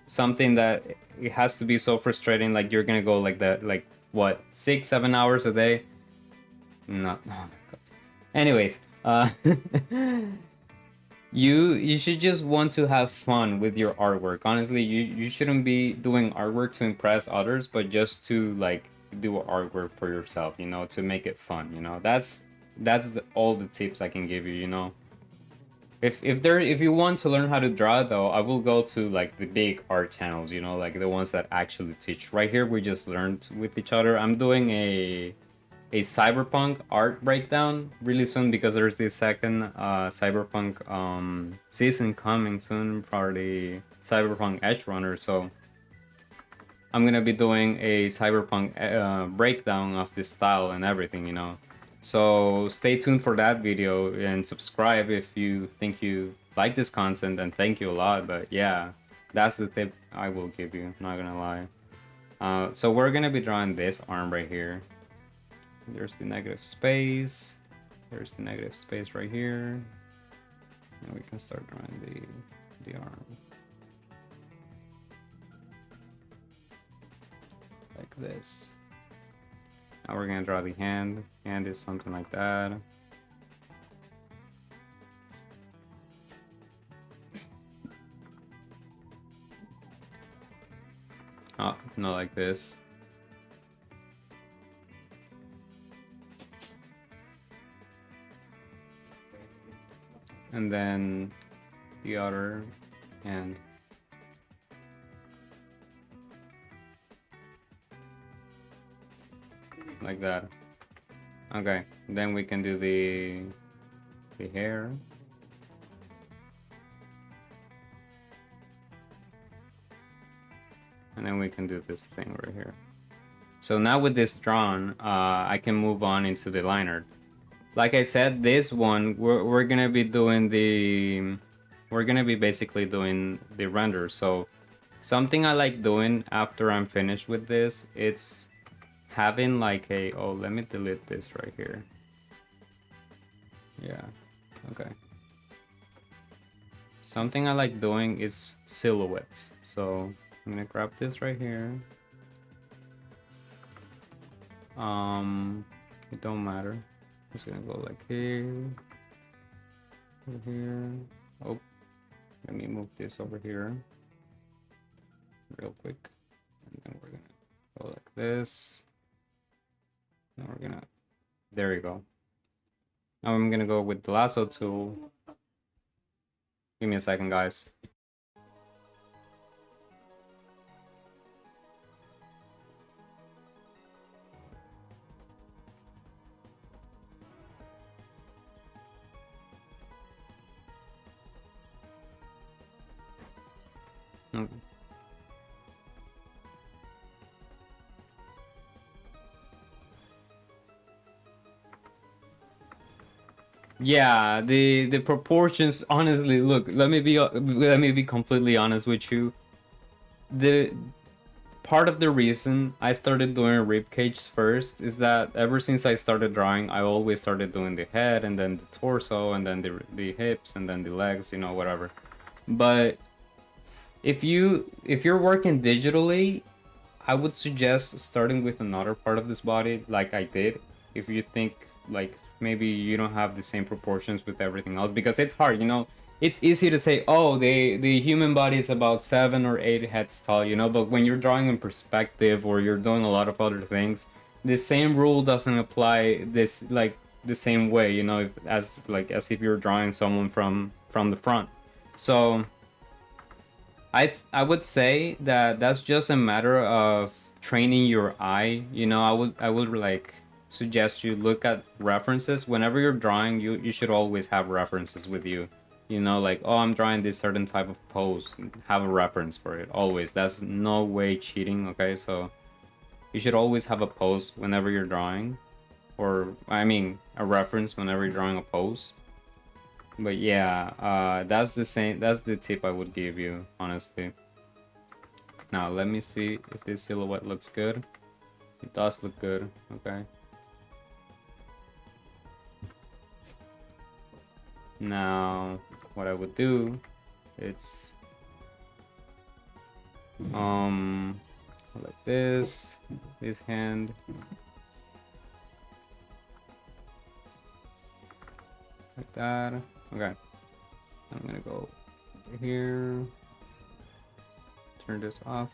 something that it has to be so frustrating, like you're gonna go like that, like what, 6-7 hours a day. Not, oh my god. Anyways, you should just want to have fun with your artwork. Honestly, you shouldn't be doing artwork to impress others, but just to like do artwork for yourself, to make it fun. That's all the tips I can give you. If you want to learn how to draw, though, I will go to like the big art channels, like the ones that actually teach. Right here we just learned with each other. I'm doing a cyberpunk art breakdown really soon, because there's the second cyberpunk season coming soon for the Cyberpunk Edgerunner. So I'm gonna be doing a cyberpunk breakdown of this style and everything. So stay tuned for that video, and subscribe if you think you like this content, and thank you a lot. But yeah, that's the tip I will give you, not gonna lie. So we're gonna be drawing this arm right here. There's the negative space. There's the negative space right here. And we can start drawing the arm. Like this. Now we're gonna draw the hand. Hand is something like that. Oh, not like this. And then the other hand. Like that. Okay, then we can do the hair. And then we can do this thing right here. So now with this drawn, I can move on into the liner. Like I said, this one we're gonna be doing we're gonna be basically doing the render. So something I like doing after I'm finished with this, it's having like oh, let me delete this right here. Yeah, okay. Something I like doing is silhouettes. So I'm gonna grab this right here. It don't matter. Just gonna go like here, over here. Oh, let me move this over here. real quick. And then we're gonna go like this. Now we're gonna, there you go. Now I'm gonna go with the lasso tool. Give me a second, guys. Okay. Yeah, the proportions, honestly, look, let me be completely honest with you. The part of the reason I started doing rib cages first is that ever since I started drawing, I always started doing the head and then the torso and then the hips and then the legs, you know, whatever. But if you're working digitally, I would suggest starting with another part of this body like I did. If you think like maybe you don't have the same proportions with everything else, because it's hard, you know. It's easy to say, oh, the human body is about 7 or 8 heads tall, you know, but when you're drawing in perspective or you're doing a lot of other things, the same rule doesn't apply this like the same way, you know, as if you're drawing someone from the front. So I would say that that's just a matter of training your eye. You know, I would like suggest you look at references whenever you're drawing. You should always have references with you. You know, like, oh, I'm drawing this certain type of pose. Have a reference for it always. That's no way cheating. Okay, so you should always have a pose whenever you're drawing, or I mean a reference whenever you're drawing a pose. But yeah, that's the same. That's the tip I would give you, honestly. Now let me see if this silhouette looks good. It does look good. Okay. Now, what I would do, it's like this hand. Like that. Okay. I'm gonna go over here. Turn this off.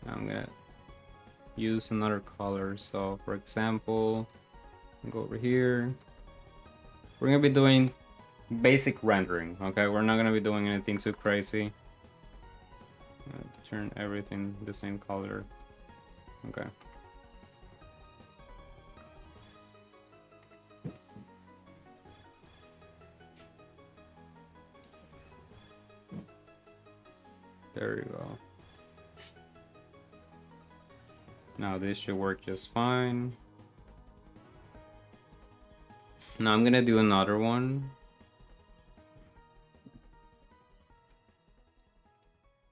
Now I'm gonna use another color. So for example, go over here. We're gonna be doing basic rendering. Okay, we're not gonna be doing anything too crazy. Turn everything the same color. Okay. There you go. Now this should work just fine. Now I'm gonna do another one.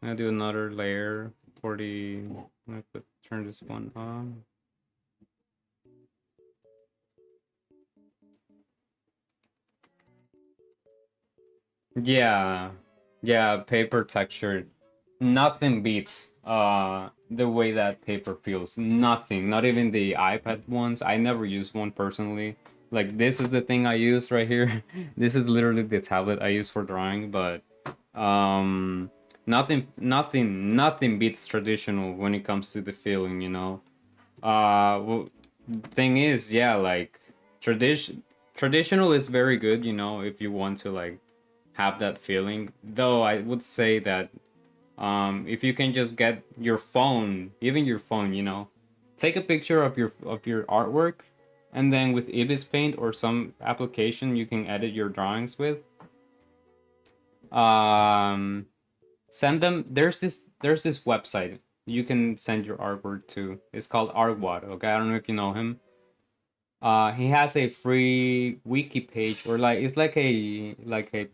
I'm gonna do another layer for the. I'm gonna turn this one on. Yeah, yeah, paper texture. Nothing beats the way that paper feels. Nothing, not even the iPad ones. I never used one personally. Like this is the thing I use right here. This is literally the tablet I use for drawing, but nothing beats traditional when it comes to the feeling, you know. Well, thing is, yeah, like traditional is very good, you know, if you want to like have that feeling. Though I would say that if you can just get your phone, even your phone, you know, take a picture of your artwork, and then with Ibis Paint or some application you can edit your drawings with. Um, Send them. There's this website you can send your artwork to. It's called Artwad. Okay, I don't know if you know him. He has a free wiki page, or like it's like a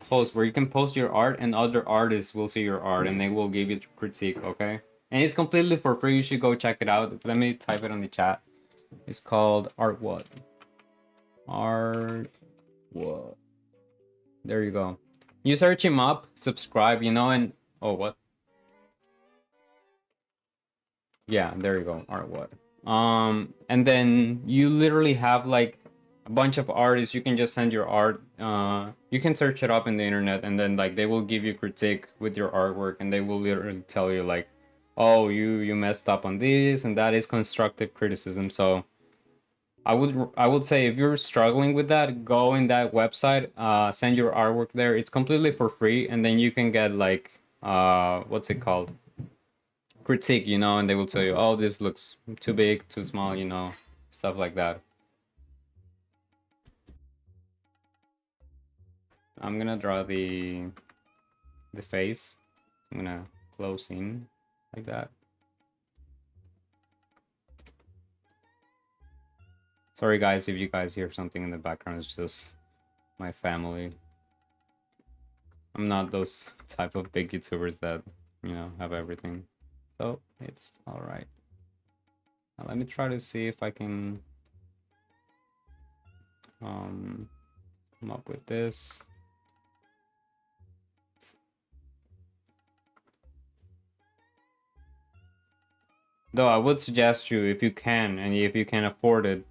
post where you can post your art and other artists will see your art and they will give you critique, okay? And it's completely for free. You should go check it out. Let me type it on the chat. It's called Artwad. Artwad. There you go. You search him up, subscribe, you know, and oh, what? Yeah, there you go. Artwad. And then you literally have like a bunch of artists. You can just send your art You can search it up in the internet, and then like they will give you critique with your artwork, and they will literally tell you like, oh, you messed up on this, and that is constructive criticism. So I would say if you're struggling with that, go in that website, send your artwork there. It's completely for free, and then you can get like what's it called? Critique, and they will tell you, oh, this looks too big, too small, stuff like that. I'm gonna draw the face. I'm gonna close in like that. Sorry guys if you guys hear something in the background, it's just my family. I'm not those type of big YouTubers that, have everything. So it's alright. Now let me try to see if I can come up with this. Though I would suggest you, if you can, and if you can afford it,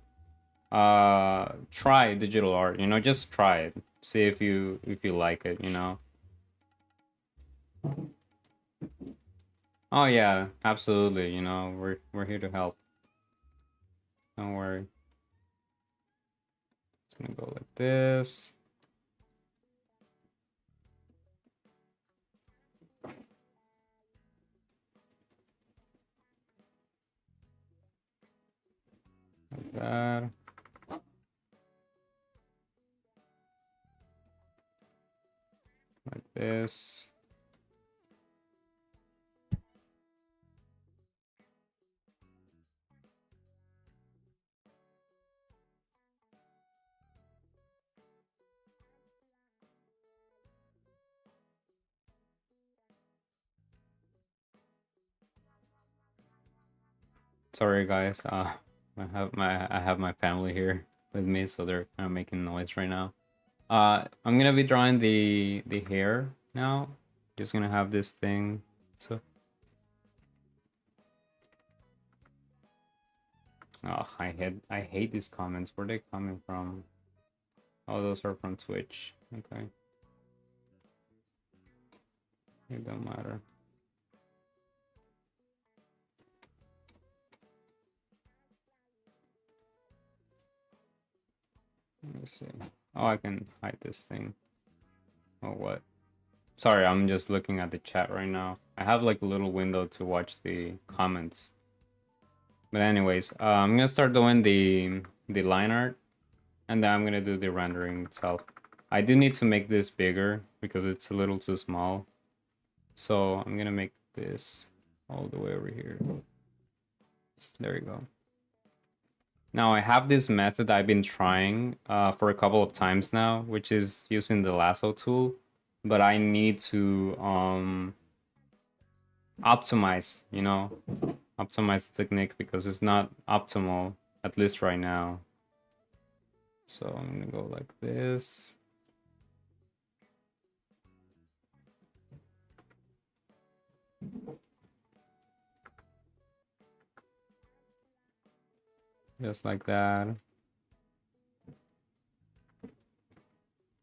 try digital art. Just try it. See if you like it. Oh yeah, absolutely. We're here to help. Don't worry. It's gonna go like this. Like that. Like this. Sorry guys, I have my family here with me, so they're kind of making noise right now. I'm gonna be drawing the hair now. Just gonna have this thing. So, oh, I hate these comments. Where are they coming from? Oh, those are from Twitch. Okay, it don't matter. Let me see. Oh, I can hide this thing. Oh, what? Sorry, I'm just looking at the chat right now. I have like a little window to watch the comments. But anyways, I'm gonna start doing the line art, and then I'm gonna do the rendering itself. I do need to make this bigger because it's a little too small. So I'm gonna make this all the way over here. There you go. Now I have this method I've been trying for a couple of times now, which is using the lasso tool, but I need to optimize, optimize the technique because it's not optimal, at least right now. So I'm gonna go like this. Just like that.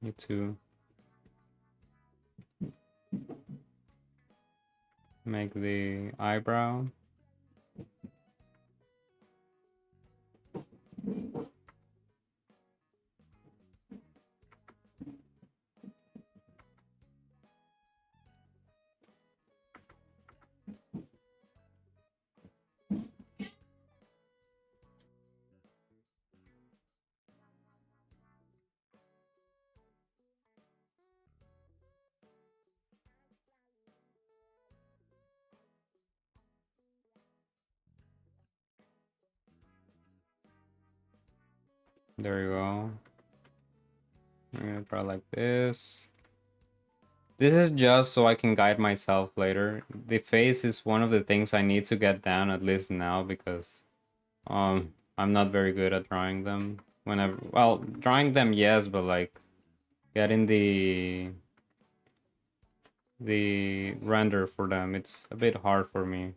You too. Make the eyebrow. There you go. I'm gonna draw like this. This is just so I can guide myself later. The face is one of the things I need to get down at least now because I'm not very good at drawing them. Well, drawing them yes, but like getting the render for them, it's a bit hard for me.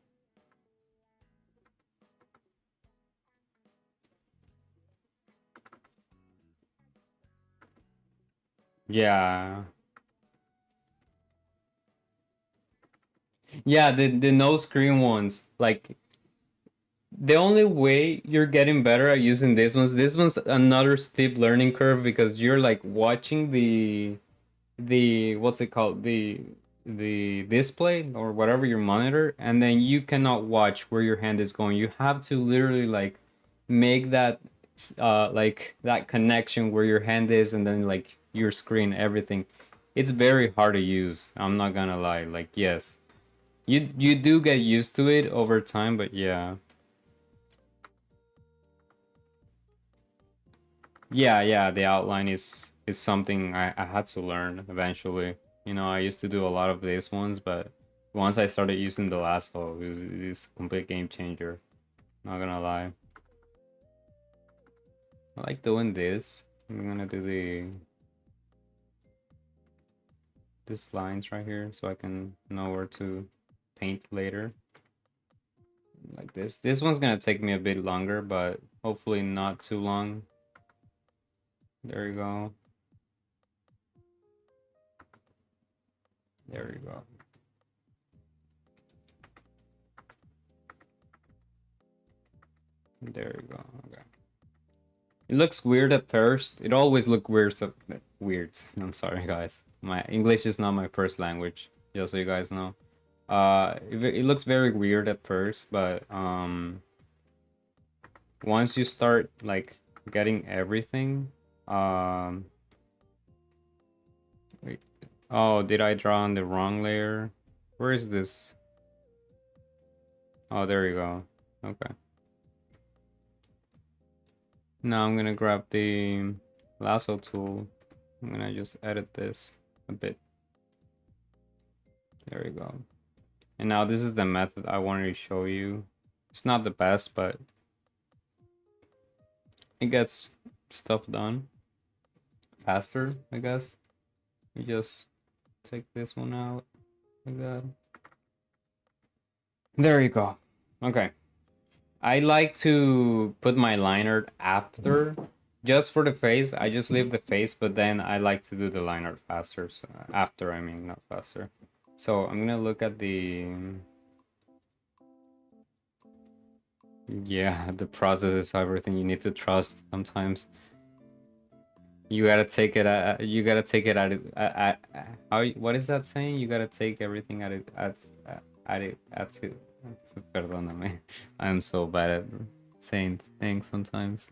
Yeah. Yeah, the no screen ones. Like the only way you're getting better at using this one's another steep learning curve because you're like watching the what's it called? The display or whatever your monitor, and then you cannot watch where your hand is going. You have to literally like make that like that connection where your hand is and then like your screen, everything. It's very hard to use. I'm not gonna lie. Like yes. You do get used to it over time, but yeah. Yeah, the outline is something I had to learn eventually. You know, I used to do a lot of these ones, but once I started using the lasso, it's a complete game changer. Not gonna lie. I like doing this. I'm gonna do these lines right here so I can know where to paint later. Like this. This one's gonna take me a bit longer, but hopefully not too long. There you go. There you go. There you go. Okay. It looks weird at first. It always looked weird. So weird. I'm sorry, guys. My English is not my first language. Just so you guys know. It looks very weird at first, but once you start like getting everything, um, wait. Oh, did I draw on the wrong layer? Where is this? Oh, there you go. Okay. Now I'm gonna grab the lasso tool. I'm gonna just edit this a bit. There we go. And now this is the method I wanted to show you. It's not the best, but it gets stuff done faster, I guess. You just take this one out like that. There you go. Okay. I like to put my liner after, just for the face. I just leave the face, but then I like to do the liner faster. So after, I mean, not faster. So I'm gonna look at the... Yeah, the process is everything. You need to trust sometimes. You gotta take it you gotta take it how, what is that saying? You gotta take everything at it at it. Perdóname. I'm so bad at saying things sometimes.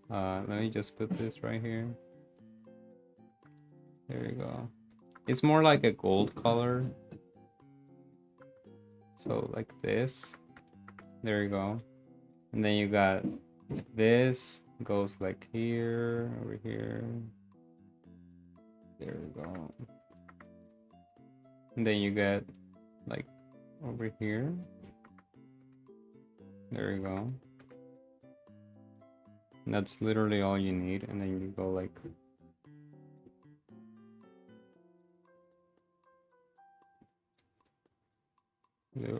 Let me just put this right here. There you go. It's more like a gold color. So like this. There you go. And then you got this goes like here, over here. There we go. And then you get like over here. There you go. And that's literally all you need. And then you go like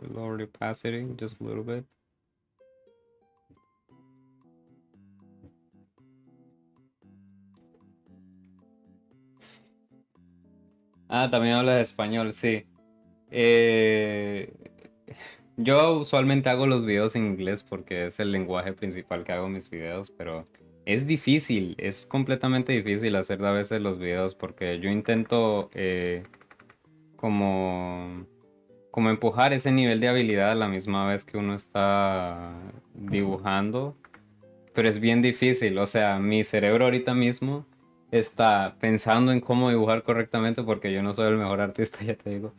lower the opacity just a little bit. Ah, también hablas español, sí. Eh, yo usualmente hago los videos en inglés porque es el lenguaje principal que hago mis videos, pero es difícil, es completamente difícil hacer a veces los videos porque yo intento como, como empujar ese nivel de habilidad a la misma vez que uno está dibujando, pero es bien difícil, o sea, mi cerebro ahorita mismo está pensando en cómo dibujar correctamente porque yo no soy el mejor artista, ya te digo,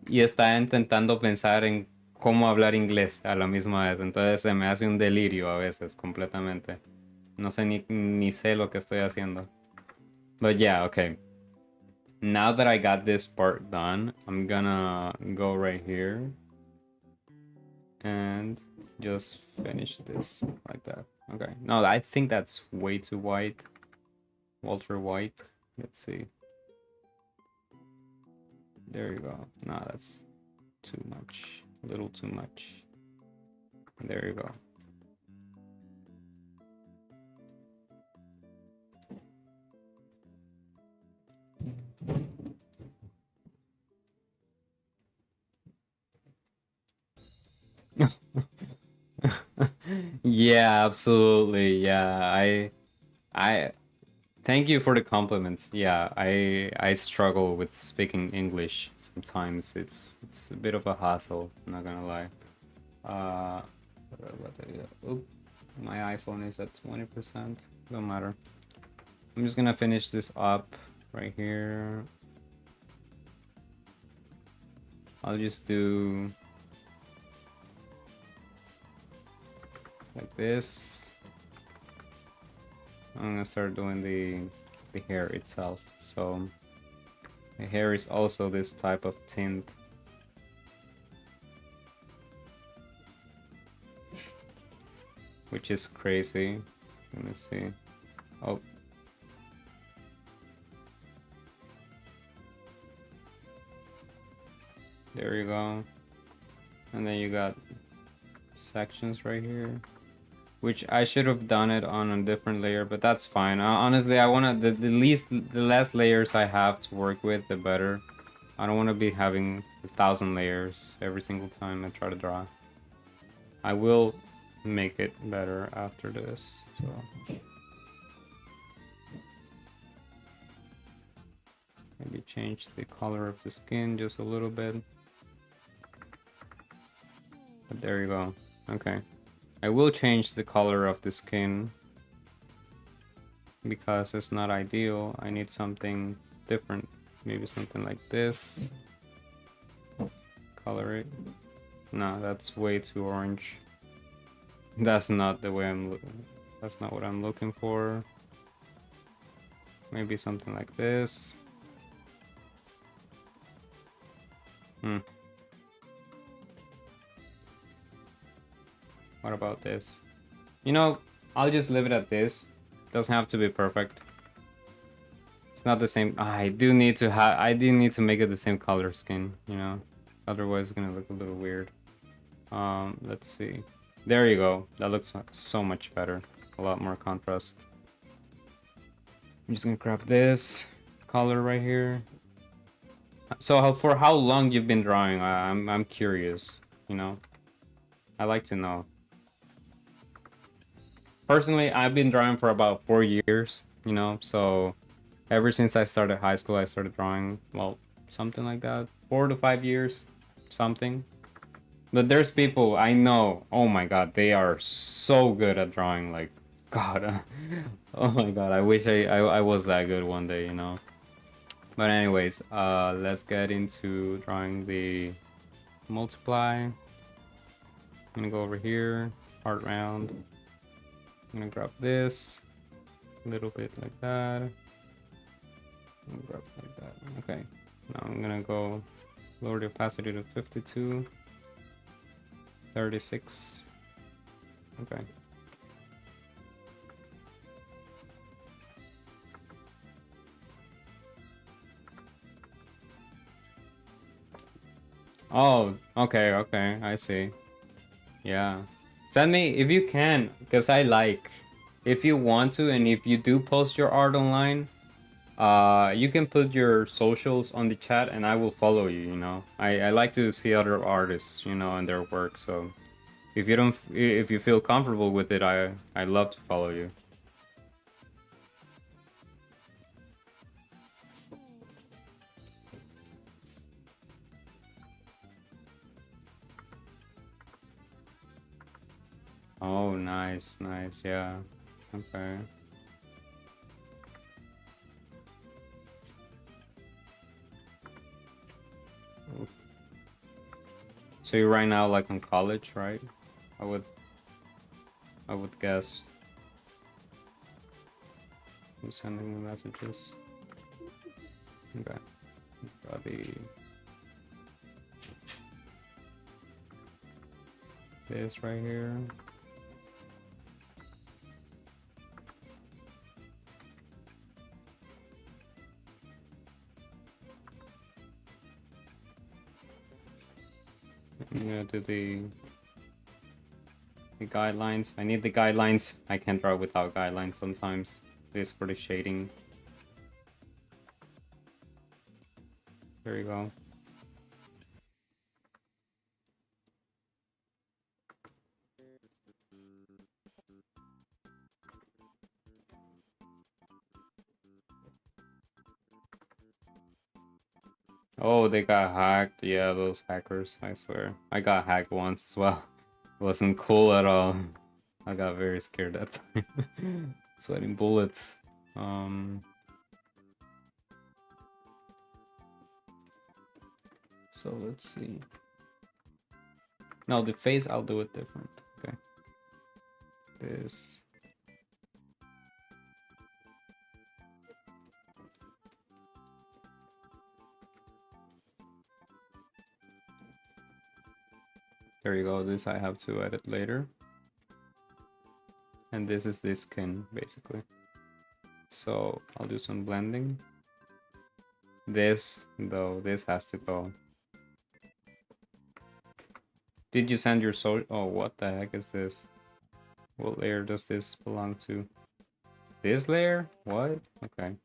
y está intentando pensar en cómo hablar inglés a la misma vez, entonces se me hace un delirio a veces completamente. No sé ni sé lo que estoy haciendo. But yeah, okay. Now that I got this part done, I'm gonna go right here and just finish this like that. Okay. No, I think that's way too white. Walter White. Let's see. There you go. No, that's too much. A little too much. There you go. Yeah, absolutely. Yeah, I thank you for the compliments. Yeah, I struggle with speaking English sometimes. It's a bit of a hassle, I'm not gonna lie. Uh, oop, my iPhone is at 20%. Don't matter. I'm just gonna finish this up right here. I'll just do like this. I'm gonna start doing the hair itself. So the hair is also this type of tint. Which is crazy. Let me see. Oh. There you go. And then you got sections right here. Which I should have done it on a different layer, but that's fine. Honestly, I want to the less layers I have to work with, the better. I don't want to be having 1,000 layers every single time I try to draw. I will make it better after this. So maybe change the color of the skin just a little bit. But there you go. Okay. I will change the color of the skin because it's not ideal. I need something different. Maybe something like this. Color it. No, that's way too orange. That's not the way I'm looking. That's not what I'm looking for. Maybe something like this. What about this? You know, I'll just leave it at this. Doesn't have to be perfect. It's not the same. I do need to have. I do need to make it the same color skin. You know, otherwise it's gonna look a little weird. Let's see. There you go. That looks so much better. A lot more contrast. I'm just gonna grab this color right here. So for how long you've been drawing? I'm curious. You know, I like to know. Personally, I've been drawing for about 4 years. You know, so ever since I started high school, I started drawing. Well, something like that. 4 to 5 years, something. But there's people I know. Oh my god, they are so good at drawing. Like, God, oh my god, I wish I was that good one day. You know. But anyways, let's get into drawing the multiply. I'm gonna go over here, heart round. I'm gonna grab this, a little bit like that. Grab like that. Okay. Now I'm gonna go lower the opacity to 52, 36. Okay. Oh, okay, okay, I see. Yeah. Send me if you can, because I like. If you want to, and if you do post your art online, you can put your socials on the chat and I will follow you, you know. I like to see other artists, you know, and their work, so if you don't if you feel comfortable with it, I love to follow you. Oh, nice, nice, yeah. Okay. So you're right now like in college, right? I would I would guess. I'm sending the messages. Okay. Got this right here. I'm gonna do the guidelines. I need the guidelines. I can't draw without guidelines sometimes. This for the shading. There you go. Oh, they got hacked. Yeah, those hackers, I swear. I got hacked once as well. It wasn't cool at all. I got very scared that time. Sweating bullets. So let's see. No, the face, I'll do it different. Okay. This. There you go. This I have to edit later. And this is the skin, basically. So I'll do some blending. This, though, this has to go. Did you send your Oh, what the heck is this? What layer does this belong to? This layer? What? Okay.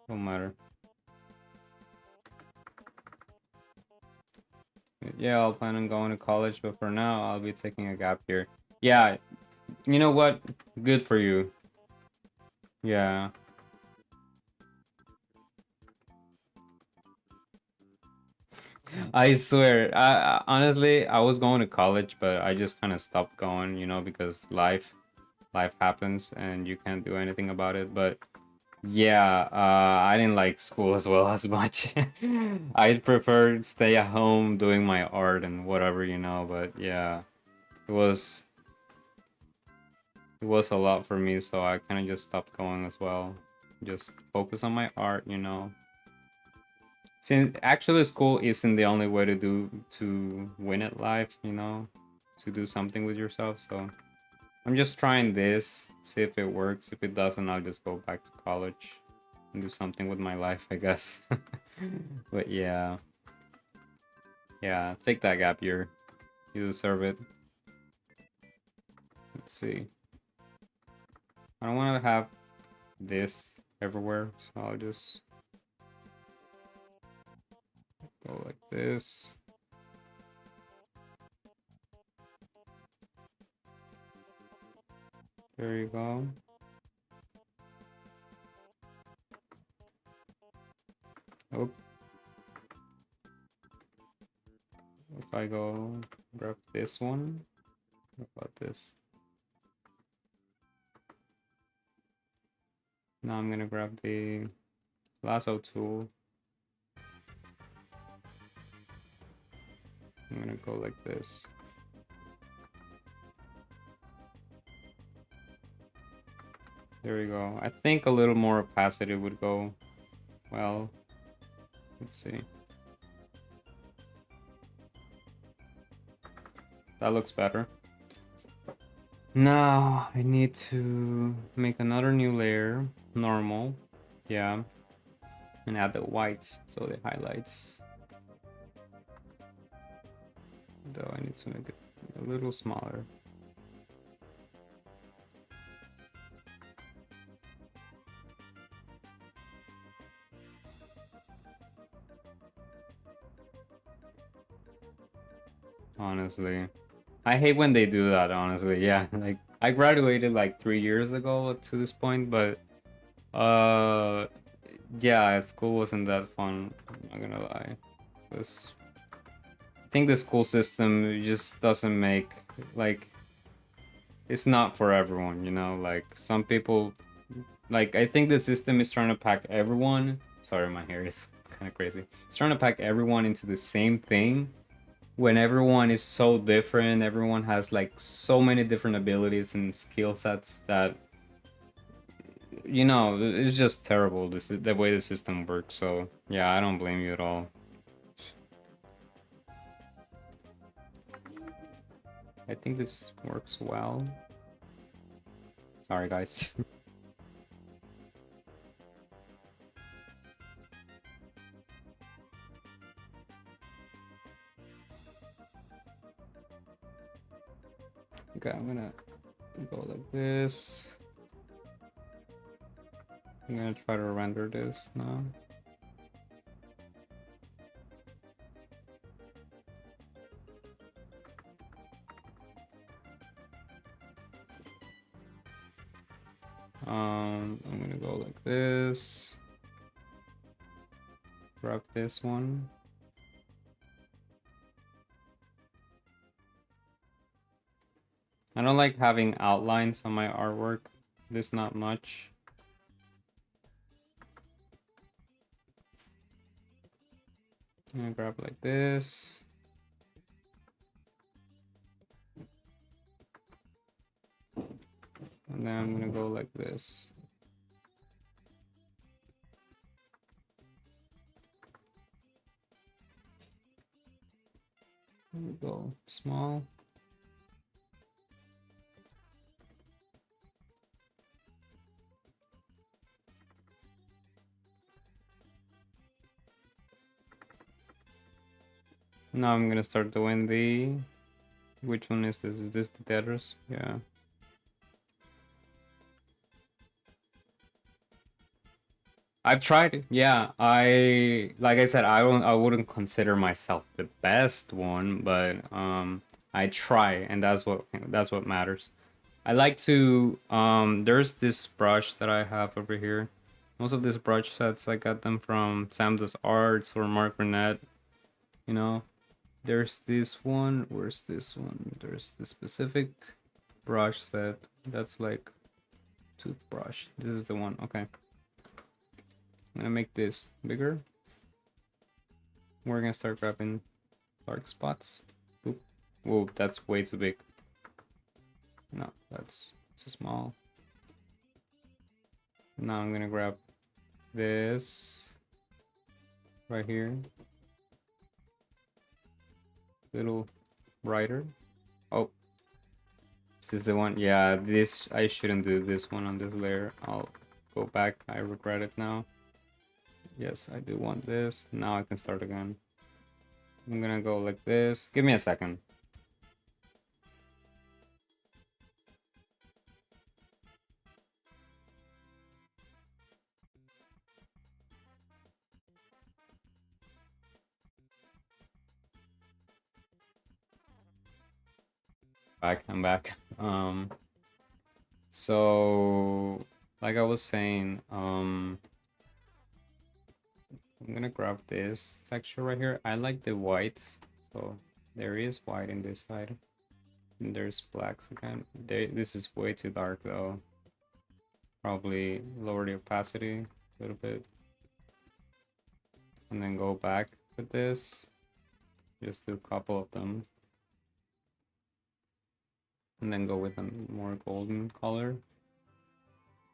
Don't matter. Yeah, I'll plan on going to college, but for now, I'll be taking a gap year. Yeah, you know what? Good for you. Yeah. I swear, honestly, I was going to college, but I just kind of stopped going, because life happens and you can't do anything about it. But yeah, I didn't like school as well as much. I'd prefer stay at home doing my art and whatever, but yeah, it was it was a lot for me, so I kind of just stopped going as well. Just focus on my art. Since actually school isn't the only way to win at life, to do something with yourself. So I'm just trying this, see if it works. If it doesn't, I'll just go back to college and do something with my life, I guess. But yeah, take that gap year. You deserve it. Let's see. I don't want to have this everywhere, so I'll just go like this. There you go. Oh, if I go grab this one, what about this? Now I'm gonna grab the lasso tool. I'm gonna go like this. There we go. I think a little more opacity would go well. Let's see. That looks better. Now I need to make another new layer, normal. Yeah. And add the whites, so the highlights. Though I need to make it a little smaller. Honestly, I hate when they do that, honestly. Yeah, like I graduated like 3 years ago to this point, but yeah, school wasn't that fun, I'm not gonna lie. This I think the school system just doesn't make, like, it's not for everyone, like some people, like, I think the system is trying to pack everyone. Sorry, my hair is kind of crazy. It's trying to pack everyone into the same thing when everyone is so different. Everyone has like so many different abilities and skill sets that, it's just terrible, this the way the system works. So yeah, I don't blame you at all. I think this works well. Sorry, guys. Okay, I'm gonna go like this. I'm gonna try to render this now. I'm gonna go like this. Grab this one. I don't like having outlines on my artwork. This not much. I'm gonna grab like this. And then I'm gonna go like this. There we go, small. Now I'm gonna start doing the... Which one is this? Is this the Tetris? Yeah. I've tried. Yeah, like I said, I wouldn't consider myself the best one, but I try, and that's what matters. I like to there's this brush that I have over here. Most of these brush sets I got them from Sam Does Arts or Mark Burnett, you know. There's this one, where's this one? There's the specific brush set that's like toothbrush. This is the one. Okay. I'm gonna make this bigger. We're gonna start grabbing dark spots. Oop. Whoa, that's way too big. No, that's too small. Now I'm gonna grab this right here. Little brighter. Oh, this is the one. Yeah, this, I shouldn't do this one on this layer. I'll go back. I regret it now. Yes, I do want this. Now I can start again. I'm gonna go like this. Give me a second. I'm back. So like I was saying, I'm gonna grab this texture right here. I like the white, so there is white in this side. And there's blacks again. This is way too dark though. Probably lower the opacity a little bit. And then go back with this. Just do a couple of them. And then go with a more golden color.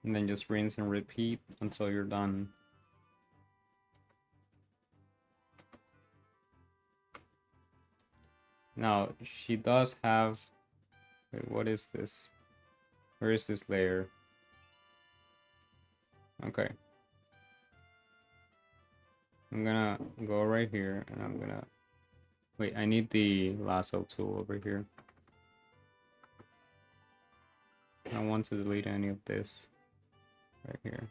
And then just rinse and repeat until you're done. Now, she does have... Wait, what is this? Where is this layer? Okay. I'm gonna go right here and I'm gonna... Wait, I need the lasso tool over here. I don't want to delete any of this right here.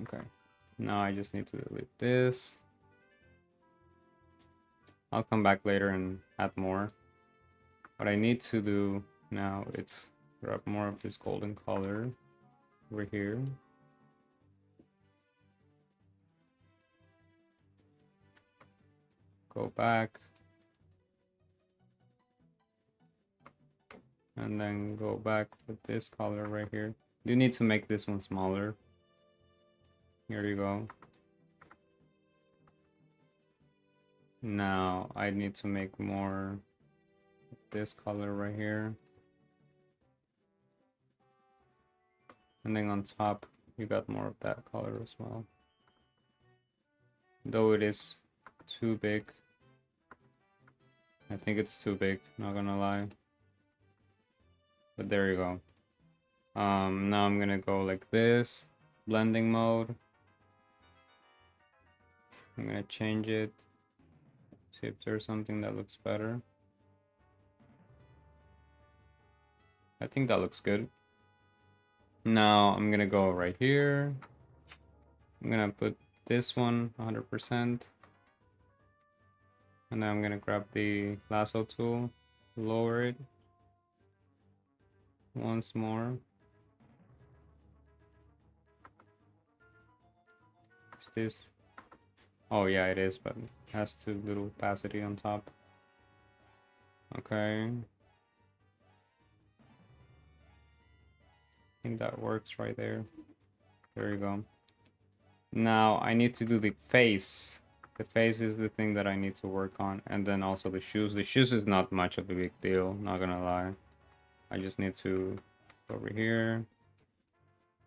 Okay. Now I just need to delete this. I'll come back later and add more. What I need to do now is grab more of this golden color over here. Go back. And then go back with this color right here. You need to make this one smaller. Here you go. Now I need to make more of this color right here. And then on top, you got more of that color as well. Though it is too big. I think it's too big, not gonna lie. But there you go. Now I'm gonna go like this. Blending mode. I'm gonna change it. See if there's something that looks better. I think that looks good. Now I'm gonna go right here. I'm gonna put this one 100%. And then I'm gonna grab the lasso tool, lower it once more. Is this? Oh yeah, it is, but it has too little opacity on top. Okay. think that works right there. There you go. Now I need to do the face. The face is the thing that I need to work on, and then also the shoes. The shoes is not much of a big deal, not gonna lie. I just need to go over here.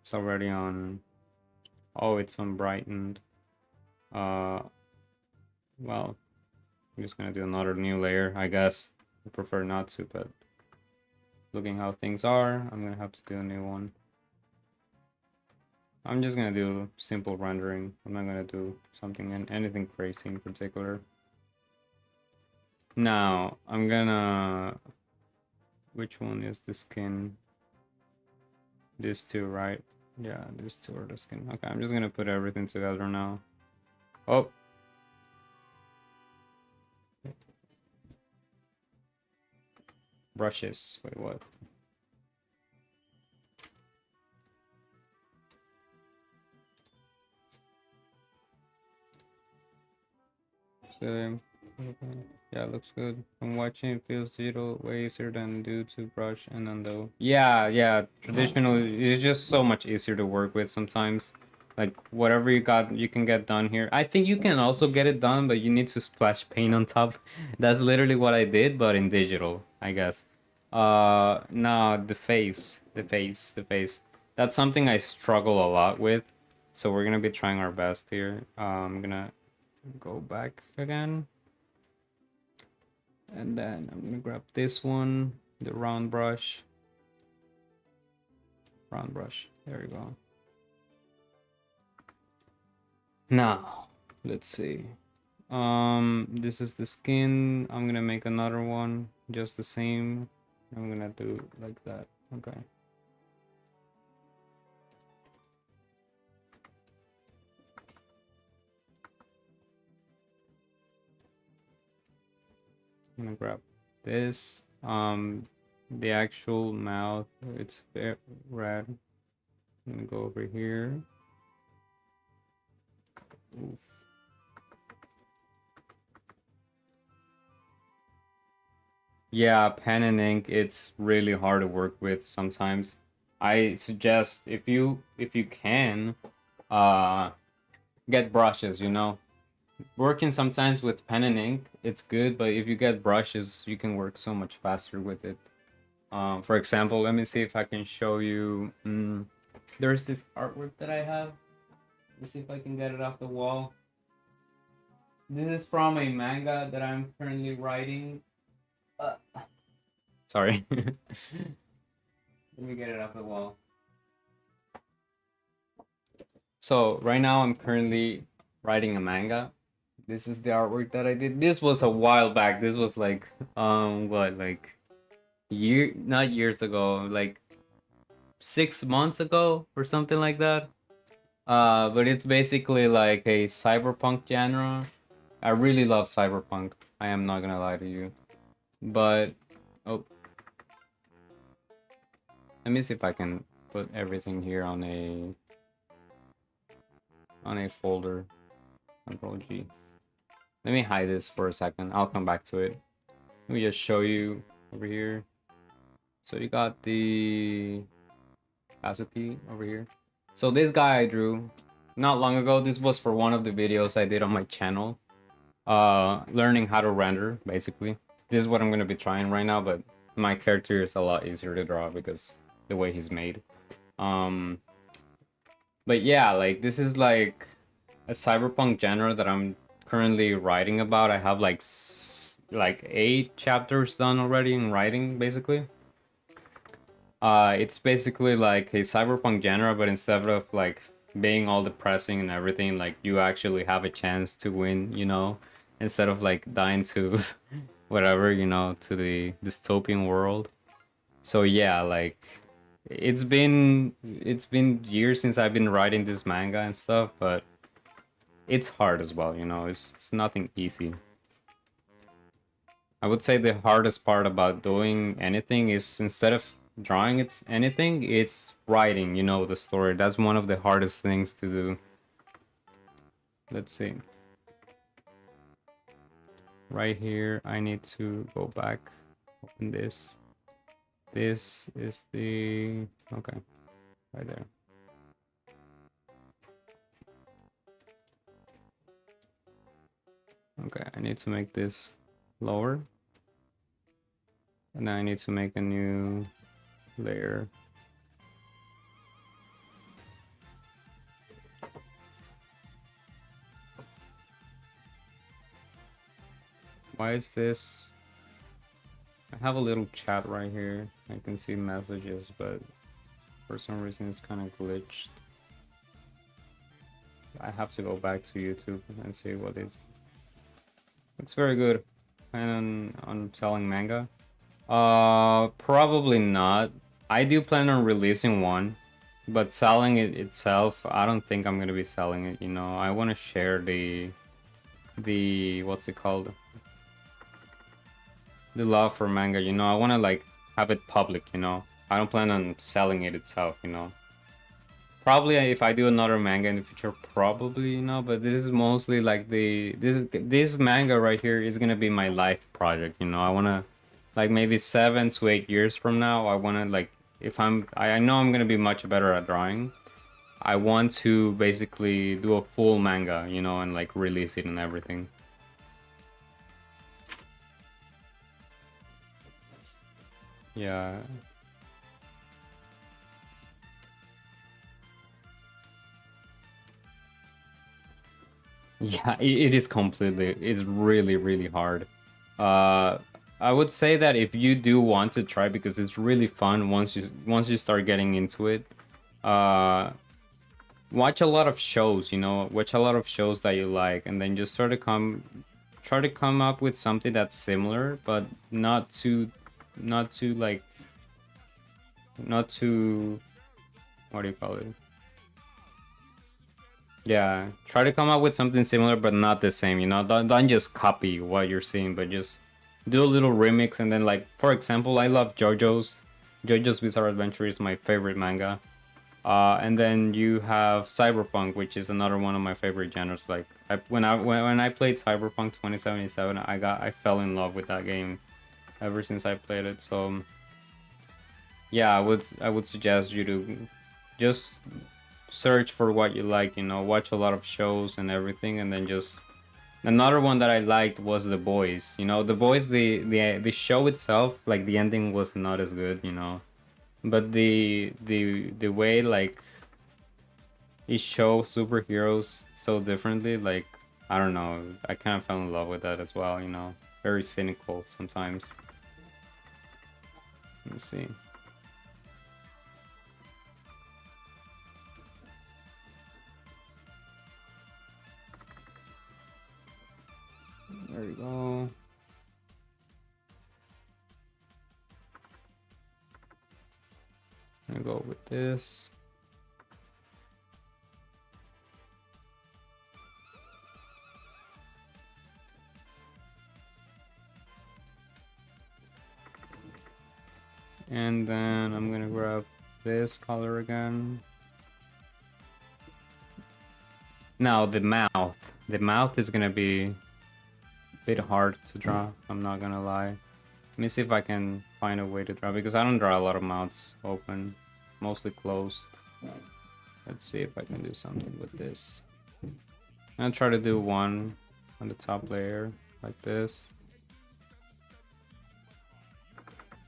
It's already on. Oh, it's on brightened. Well, I'm just gonna do another new layer, I guess. I prefer not to, but looking how things are, I'm gonna have to do a new one. I'm just gonna do simple rendering. I'm not gonna do anything crazy in particular. Now, I'm gonna... Which one is the skin? These two, right? Yeah, these two are the skin. Okay, I'm just gonna put everything together now. Oh! Brushes. Wait, what? So, yeah, looks good. From watching, it feels digital way easier than do to brush and undo. Yeah, traditional is just so much easier to work with sometimes. Like, whatever you got, you can get done here. I think you can also get it done, but you need to splash paint on top. That's literally what I did, but in digital, I guess. Now the face. That's something I struggle a lot with. So we're gonna be trying our best here. I'm gonna go back again. And then I'm gonna grab this one, the round brush. Round brush, there you go. Now, let's see. This is the skin. I'm gonna make another one, just the same. I'm gonna do like that, okay. I'm gonna grab this. The actual mouth, it's red. I'm gonna go over here. Oof. Yeah, pen and ink, it's really hard to work with sometimes. I suggest if you can, get brushes, you know. Working sometimes with pen and ink, it's good, but if you get brushes, you can work so much faster with it. For example, let me see if I can show you. There's this artwork that I have. Let's see if I can get it off the wall. This is from a manga that I'm currently writing. Sorry. Let me get it off the wall. So right now I'm currently writing a manga. This is the artwork that I did. This was a while back. This was like what, like not years ago, like 6 months ago or something like that. But it's basically like a cyberpunk genre. I really love cyberpunk. I am not gonna lie to you. But oh, let me see if I can put everything here on a folder. Control G. Let me hide this for a second. I'll come back to it. Let me just show you over here. So you got the opacity over here. So this guy I drew not long ago. This was for one of the videos I did on my channel. Learning how to render, basically. This is what I'm gonna be trying right now, but my character is a lot easier to draw because the way he's made. But yeah, like this is like a cyberpunk genre that I'm currently writing about. I have like 8 chapters done already in writing, basically. It's basically like a cyberpunk genre, but instead of like being all depressing and everything, like you actually have a chance to win, you know, instead of like dying to whatever, you know, to the dystopian world. So yeah, like it's been years since I've been writing this manga and stuff, but it's hard as well, you know. It's nothing easy. I would say the hardest part about doing anything is instead of drawing anything, it's writing, you know, the story. That's one of the hardest things to do. Let's see. Right here, I need to go back, open this. This is the... okay. right there. Okay, I need to make this lower. And then I need to make a new layer. Why is this? I have a little chat right here. I can see messages, but for some reason it's kind of glitched. I have to go back to YouTube and see what is. It's very good. Plan on selling manga? Probably not. I do plan on releasing one, but selling it itself, I don't think I'm gonna be selling it. You know, I want to share the what's it called? The love for manga. You know, I want to like have it public. You know, I don't plan on selling it itself. You know. Probably if I do another manga in the future, probably, you know, but this is mostly like this manga right here is gonna be my life project, you know. I wanna like maybe 7 to 8 years from now, I wanna like if I know I'm gonna be much better at drawing. I want to basically do a full manga, you know, and like release it and everything. Yeah. Yeah, it is completely, it's really, really hard. Uh, I would say that if you do want to try, because it's really fun once you start getting into it, uh, watch a lot of shows, you know, watch a lot of shows that you like, and then just try to come up with something that's similar, but not too like, not too, what do you call it? Yeah, try to come up with something similar but not the same, you know. Don't just copy what you're seeing, but just do a little remix. And then like for example, I love JoJo's Bizarre Adventure is my favorite manga. And then you have Cyberpunk, which is another one of my favorite genres. Like when I played Cyberpunk 2077, I fell in love with that game ever since I played it. So yeah, I would suggest you to just search for what you like, you know, watch a lot of shows and everything, and then just another one that I liked was The Boys. You know, The Boys, the show itself, like the ending was not as good, you know, but the way like it shows superheroes so differently, like I don't know, I kind of fell in love with that as well, you know, very cynical sometimes. Let's see. There you go. I'm gonna go with this. And then I'm gonna grab this color again. Now the mouth. The mouth is gonna be a bit hard to draw, I'm not gonna lie. Let me see if I can find a way to draw, because I don't draw a lot of mouths open, mostly closed. Let's see if I can do something with this. I'll try to do one on the top layer, like this.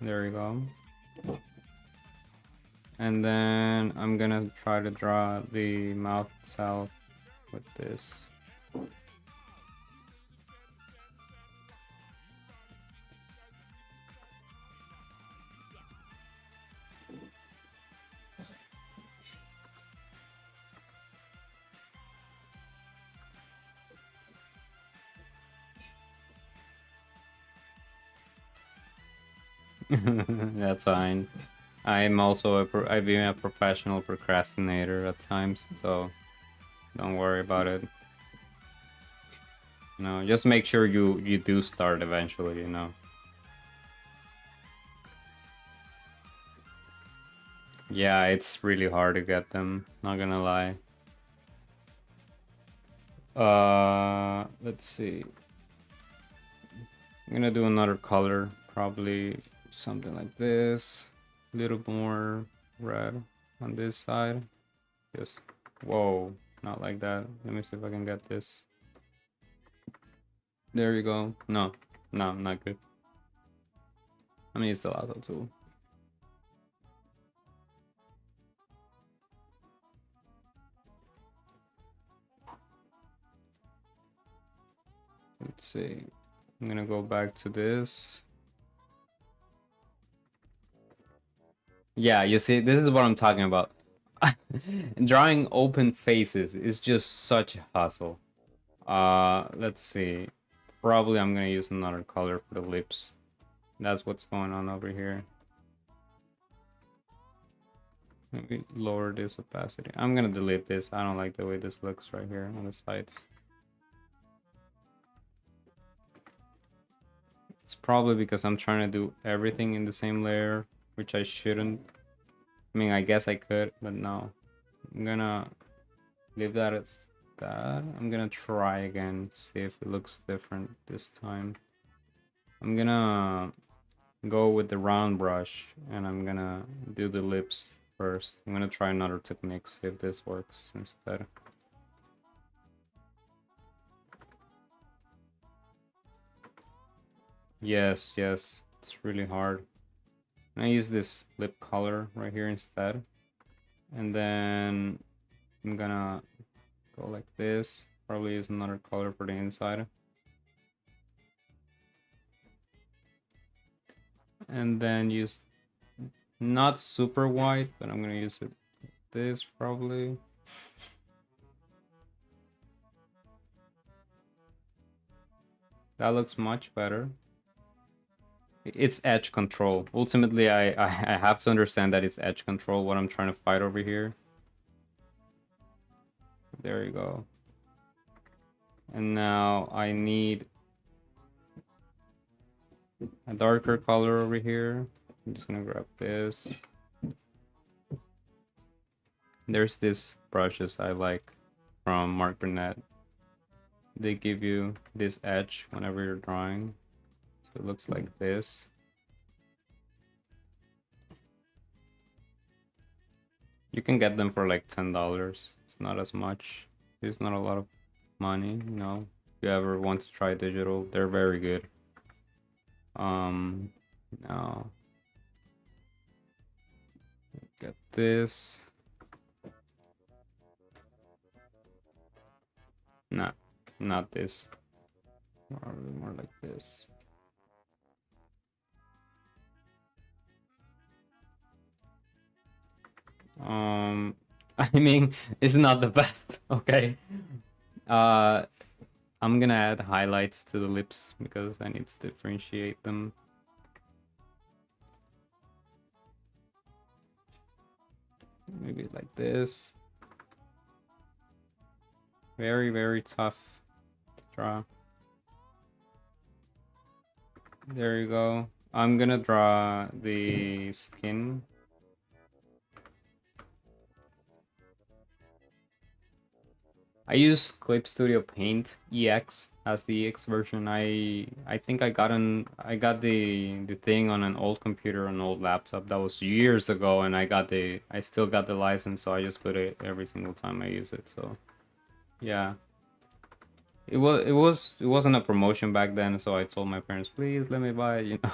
There we go. And then I'm gonna try to draw the mouth itself with this. That's fine. I'm also I've been a professional procrastinator at times, so don't worry about it. You know, just make sure you do start eventually, you know. Yeah, it's really hard to get them, not gonna lie. Let's see. I'm gonna do another color, probably something like this, a little more red. on this side. Just, whoa, not like that. Let me see if I can get this. There you go. No, no, not good. I'm gonna use the lasso tool. Let's see. I'm gonna go back to this. Yeah, you see, this is what I'm talking about. Drawing open faces is just such a hassle. Let's see. Probably I'm gonna use another color for the lips. That's what's going on over here. Maybe lower this opacity. I'm gonna delete this. I don't like the way this looks right here on the sides. It's probably because I'm trying to do everything in the same layer, which I shouldn't. I mean, I guess I could, but no. I'm gonna leave that as that. I'm gonna try again, see if it looks different this time. I'm gonna go with the round brush and I'm gonna do the lips first. I'm gonna try another technique, see if this works instead. Yes, yes, it's really hard. I use this lip color right here instead. And then I'm gonna go like this. Probably use another color for the inside. And then use not super white, but I'm gonna use it this probably. That looks much better. It's edge control. Ultimately, I have to understand that it's edge control, what I'm trying to fight over here. There you go. And now I need a darker color over here. I'm just gonna grab this. There's this brushes I like from Mark Burnett. They give you this edge whenever you're drawing. So it looks like this. You can get them for like $10. It's not as much. It's not a lot of money, you know. If you ever want to try digital, they're very good. Now get this. No, not this. More like this. I mean, it's not the best, okay? I'm gonna add highlights to the lips because I need to differentiate them. Maybe like this. Very, very tough to draw. There you go. I'm gonna draw the skin. I use Clip Studio Paint EX as the EX version. I think I got the thing on an old computer, an old laptop that was years ago, and I still got the license, so I just put it every single time I use it. So yeah. It wasn't a promotion back then, so I told my parents, please let me buy it, you know.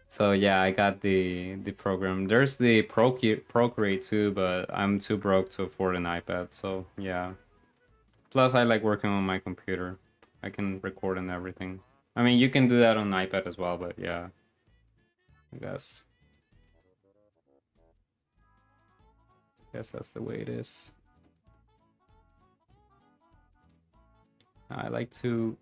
So yeah, I got the program. There's the Procreate too, but I'm too broke to afford an iPad. So yeah. Plus, I like working on my computer. I can record and everything. I mean, you can do that on iPad as well, but yeah, I guess that's the way it is. I like to.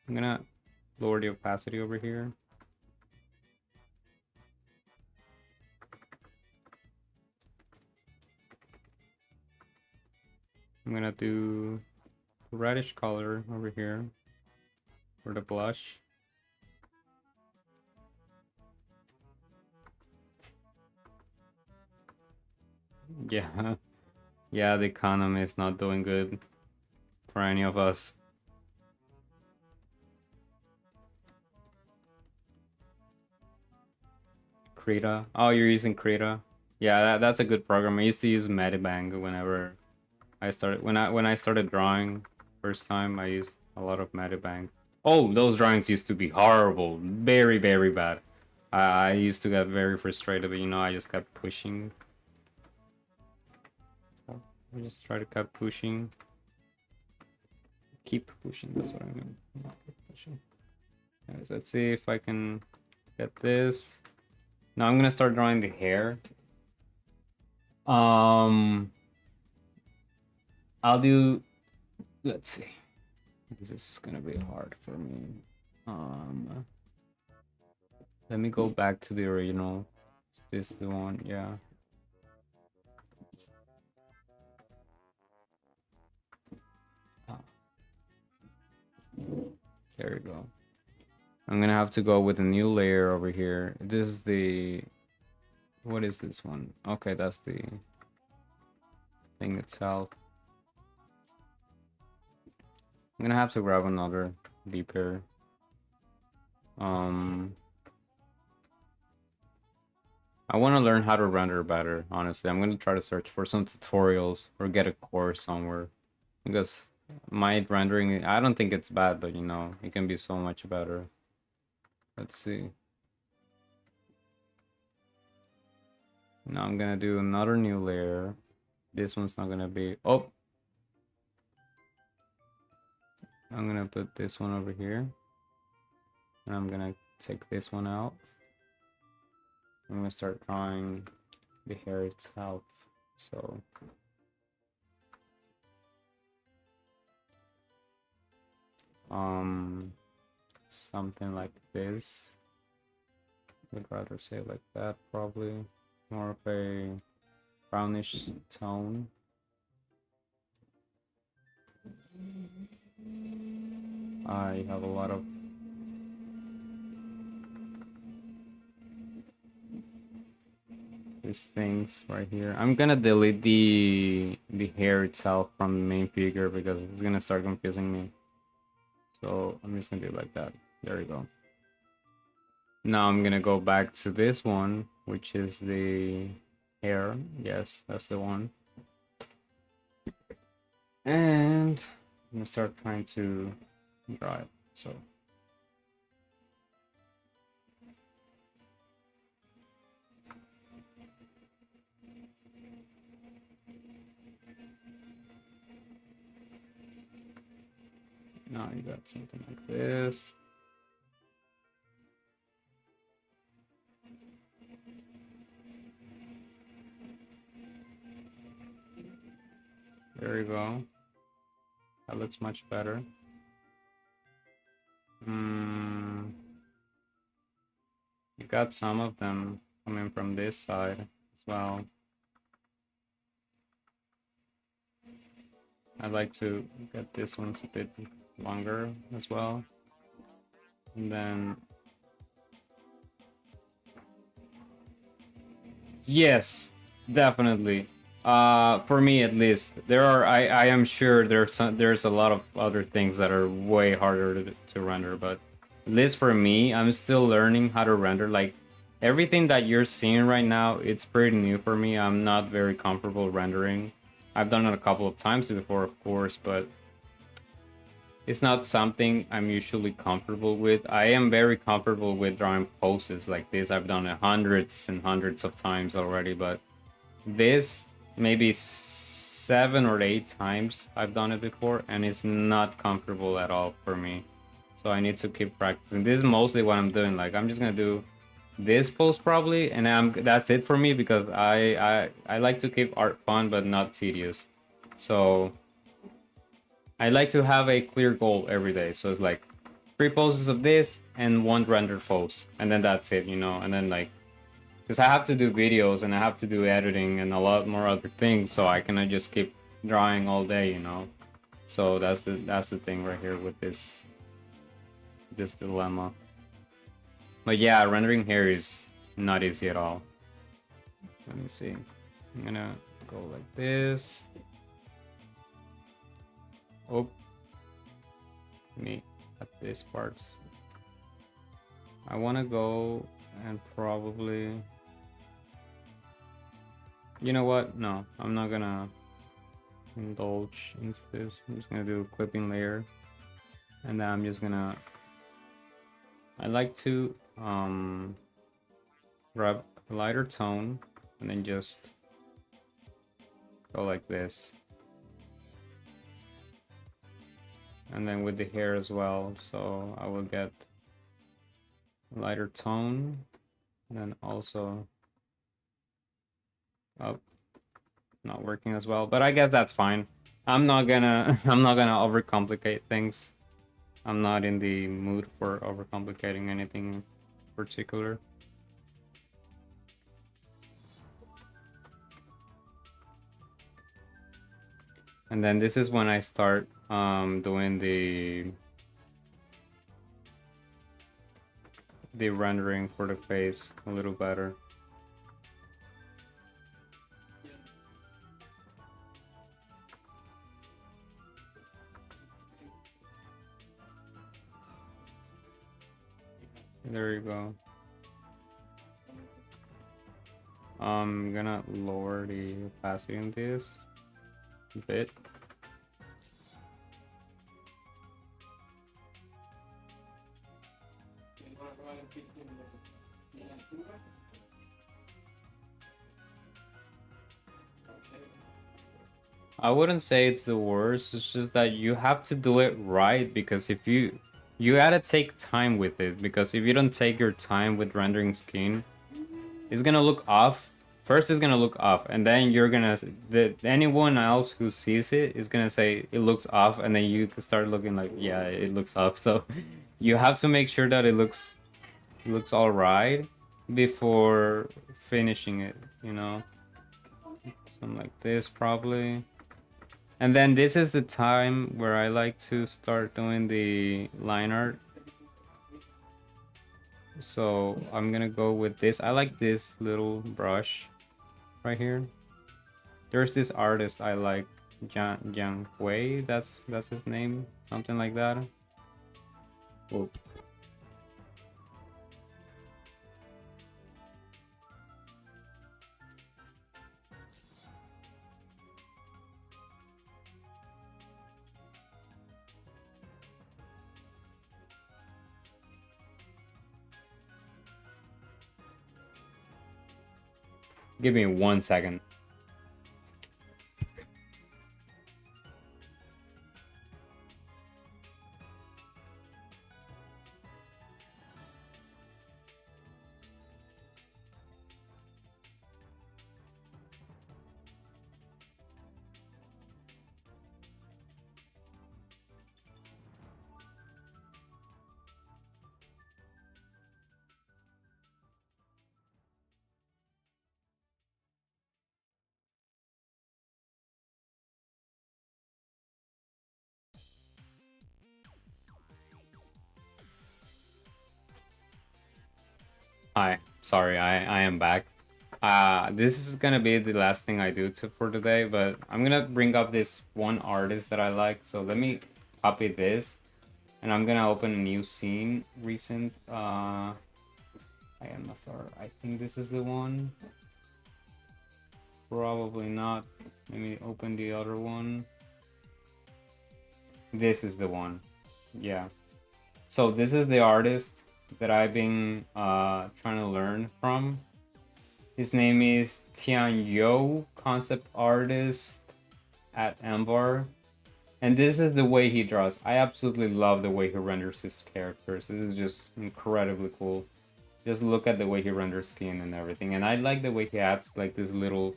I'm gonna lower the opacity over here. I'm gonna do reddish color over here for the blush. Yeah, yeah, the economy is not doing good for any of us. Krita. Oh, you're using Krita. Yeah, that's a good program. I used to use Medibang whenever I started when I started drawing first time. I used a lot of Medibang. Oh, those drawings used to be horrible, very very bad. I used to get very frustrated, but you know I just kept pushing. I just try to keep pushing. Keep pushing. That's what I mean. Not keep pushing. Anyways, let's see if I can get this. Now I'm gonna start drawing the hair. I'll do. Let's see. This is gonna be hard for me. Let me go back to the original. Is this the one? Yeah. Oh. There we go. I'm gonna have to go with a new layer over here. This is the. What is this one? Okay, that's the thing itself. I'm gonna have to grab another beeper. I want to learn how to render better, honestly. I'm going to try to search for some tutorials or get a course somewhere. Because my rendering, I don't think it's bad, but you know, it can be so much better. Let's see. Now I'm going to do another new layer. This one's not going to be... Oh! I'm going to put this one over here. And I'm going to take this one out. I'm going to start drawing the hair itself. So... something like this. Would rather say it like that, probably. More of a brownish tone. I have a lot of these things right here. I'm gonna delete the hair itself from the main figure because it's gonna start confusing me. So I'm just gonna do it like that. There we go. Now I'm gonna go back to this one, which is the hair. Yes, that's the one. And I'm gonna start trying to draw it. So now you got something like this. There you go. That looks much better. You got some of them coming from this side as well. I'd like to get this one's a bit longer as well. And then... Yes, definitely. For me at least, there are. I am sure there's a lot of other things that are way harder to render, but at least for me, I'm still learning how to render. Like everything that you're seeing right now, it's pretty new for me. I'm not very comfortable rendering. I've done it a couple of times before, of course, but it's not something I'm usually comfortable with. I am very comfortable with drawing poses like this. I've done it hundreds and hundreds of times already, but this maybe 7 or 8 times I've done it before, and it's not comfortable at all for me. So I need to keep practicing. This is mostly what I'm doing. Like I'm just gonna do this pose probably, and that's it for me because I like to keep art fun but not tedious. So I like to have a clear goal every day. So it's like 3 poses of this and 1 rendered pose, and then that's it, you know. And then like, because I have to do videos and I have to do editing and a lot more other things, so I cannot just keep drawing all day, you know. So that's the thing right here with this dilemma. But yeah, rendering hair is not easy at all. Let me see. I'm gonna go like this. Oh, me at this part. I want to go and probably You know what? No, I'm not gonna indulge into this. I'm just gonna do a clipping layer, and then I'm just gonna. I like to grab a lighter tone, and then just go like this, and then with the hair as well. So I will get a lighter tone, and then also up. Not working as well, but I guess that's fine. I'm not gonna overcomplicate things. I'm not in the mood for overcomplicating anything in particular. And then this is when I start doing the rendering for the face a little better. There you go. I'm gonna lower the opacity in this a bit. I wouldn't say it's the worst. It's just that you have to do it right, because if you gotta take time with it, because if you don't take your time with rendering skin, it's gonna look off. First, it's gonna look off, and then you're gonna anyone else who sees it is gonna say it looks off, and then you start looking like, yeah, it looks off. So you have to make sure that it looks all right before finishing it. You know, something like this probably. And then this is the time where I like to start doing the line art. So I'm gonna go with this. I like this little brush right here. There's this artist I like, Jiang Hui. That's his name, something like that. Oh. Give me 1 second. Hi, sorry, I am back. This is gonna be the last thing I do for today, but I'm gonna bring up this one artist that I like. So let me copy this, and I'm gonna open a new scene, recent. I am not sure. I think this is the one. Probably not. Let me open the other one. This is the one. Yeah. So this is the artist that I've been trying to learn from. His name is Tian Yo, concept artist at Ambar. And this is the way he draws. I absolutely love the way he renders his characters. This is just incredibly cool. Just look at the way he renders skin and everything. And I like the way he adds like this little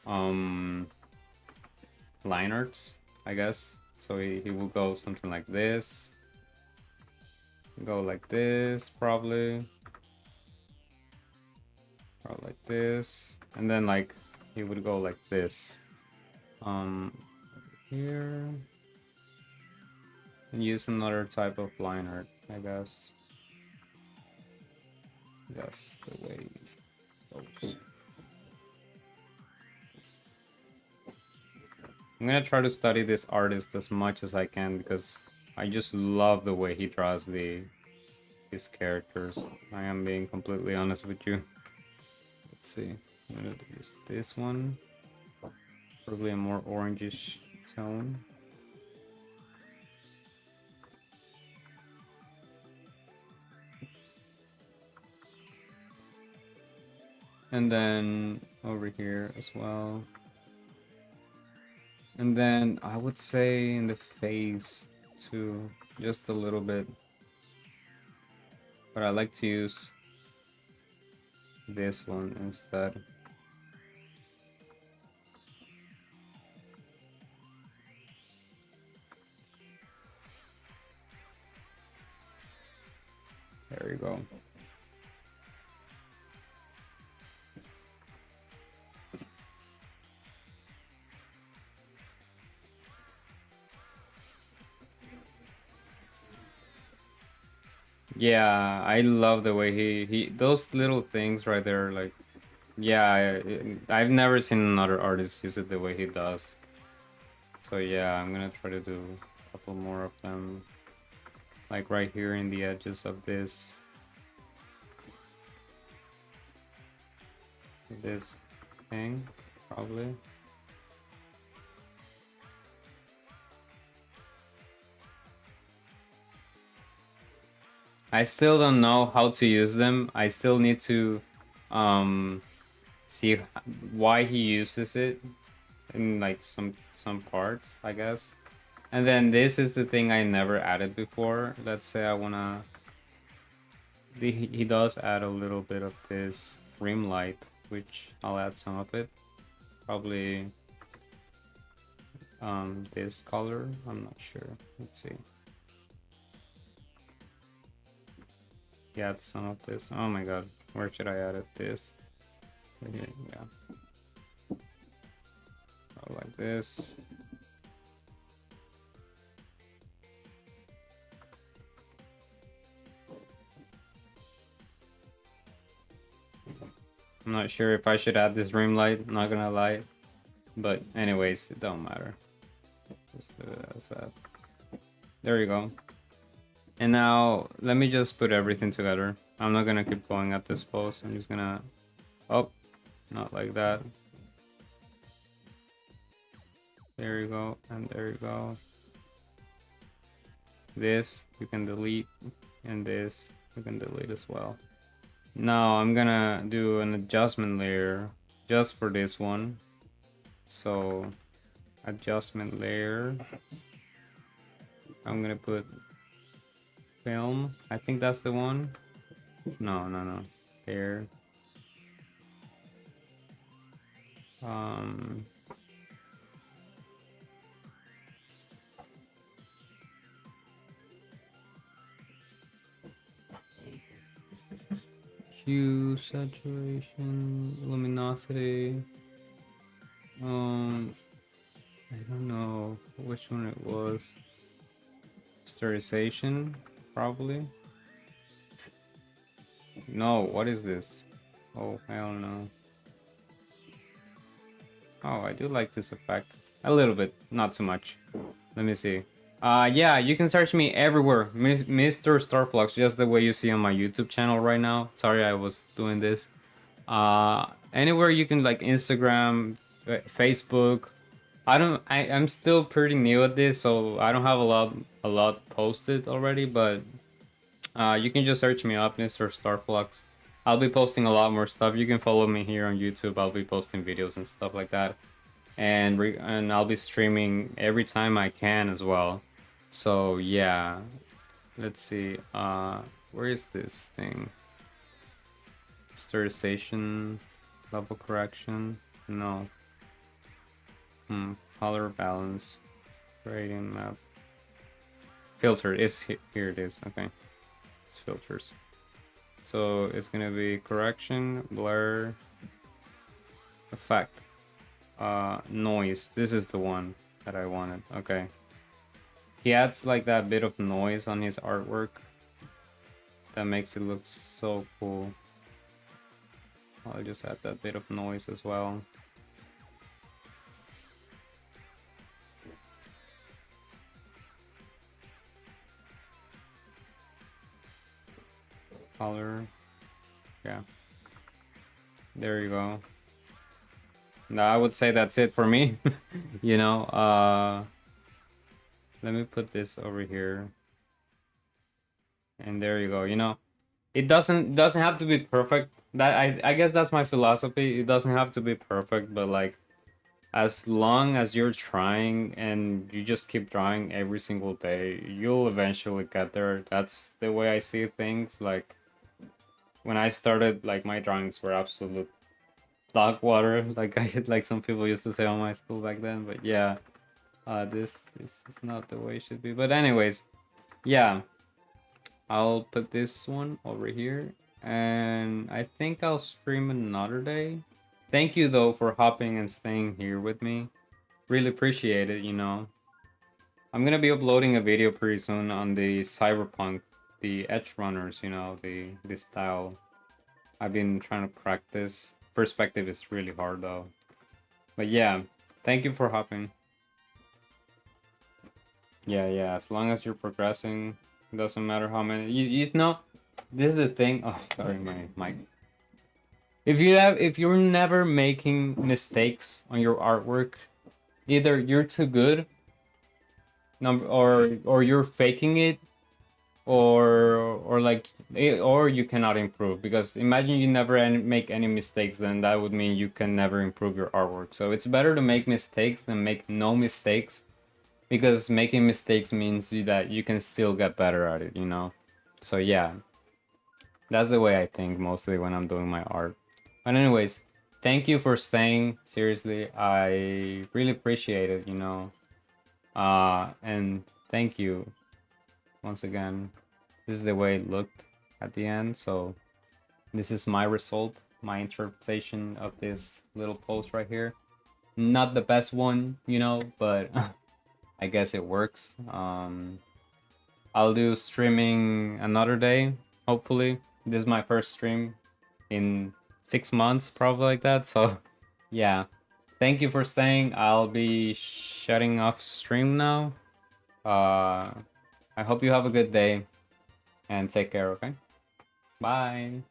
line arts, I guess. So he will go something like this. Go like this, probably. Or like this. And then like he would go like this. Here. And use another type of line art, I guess. That's the way it goes. I'm gonna try to study this artist as much as I can, because I just love the way he draws his characters. I am being completely honest with you. Let's see. I'm gonna use this one, probably a more orangish tone. And then over here as well. And then I would say in the face too, just a little bit. But I like to use this one instead. There you go. Yeah, I love the way he those little things right there, like, yeah, I've never seen another artist use it the way he does. So yeah, I'm gonna try to do a couple more of them, like right here in the edges of this thing, probably. I still don't know how to use them. I still need to um see why he uses it in like some parts, I guess. And then this is the thing I never added before. Let's say I wanna, he does add a little bit of this rim light, which I'll add some of it. Probably this color, I'm not sure. Let's see. Add some of this. Oh my god, where should I add it? This. Right here, yeah. Like this. I'm not sure if I should add this rim light, I'm not gonna lie. But anyways, it don't matter. Just do it as that. There you go. And now, let me just put everything together. I'm not gonna keep going at this pose. I'm just gonna... Oh, not like that. There you go, and there you go. This, you can delete, and this, you can delete as well. Now, I'm gonna do an adjustment layer just for this one. So, adjustment layer. I'm gonna put film. I think that's the one. No. Here. Hue, saturation, luminosity. I don't know which one it was. Sterilization, probably. No, what is this? Oh, hell no. Oh, I do like this effect. A little bit, not too much. Let me see. Yeah, you can search me everywhere. Mr. Starflux, just the way you see on my YouTube channel right now. Sorry, I was doing this. Anywhere you can, like Instagram, Facebook. I'm still pretty new at this, so I don't have a lot posted already, but you can just search me up, Mr. Starflux. I'll be posting a lot more stuff. You can follow me here on YouTube. I'll be posting videos and stuff like that. And I'll be streaming every time I can as well. So yeah. Let's see. Where is this thing? Sterilization, level correction. No. Color balance, gradient map, filter is here. It is. Okay, it's filters. So it's gonna be correction, blur, effect, noise. This is the one that I wanted. Okay. He adds like that bit of noise on his artwork that makes it look so cool. I'll just add that bit of noise as well. Color, yeah, there you go. I would say that's it for me. You know, let me put this over here. And there you go. You know, it doesn't have to be perfect. That I guess that's my philosophy. It doesn't have to be perfect, but like as long as you're trying and you just keep trying every single day, you'll eventually get there. That's the way I see things. Like when I started, like my drawings were absolute dog water, like like some people used to say on my school back then. But yeah, this is not the way it should be. But anyways, yeah, I'll put this one over here, and I think I'll stream another day. Thank you though for hopping and staying here with me. Really appreciate it, you know. I'm gonna be uploading a video pretty soon on the Cyberpunk, the Edge Runners, you know, the style. I've been trying to practice. Perspective is really hard though. But yeah, thank you for hopping. Yeah, as long as you're progressing, it doesn't matter how many you know, this is the thing. Oh, sorry, my mic. If you're never making mistakes on your artwork, either you're too good, or you're faking it, or like or you cannot improve, because imagine you never make any mistakes, then that would mean you can never improve your artwork. So it's better to make mistakes than make no mistakes, because making mistakes means that you can still get better at it, you know. So yeah, that's the way I think mostly when I'm doing my art. But anyways, thank you for staying. Seriously, I really appreciate it, you know. And thank you once again. This is the way it looked at the end. So this is my result, my interpretation of this little post right here. Not the best one, you know, but I guess it works. I'll do streaming another day, hopefully. This is my first stream in 6 months, probably like that. So yeah, thank you for staying. I'll be shutting off stream now. I hope you have a good day and take care, okay? Bye.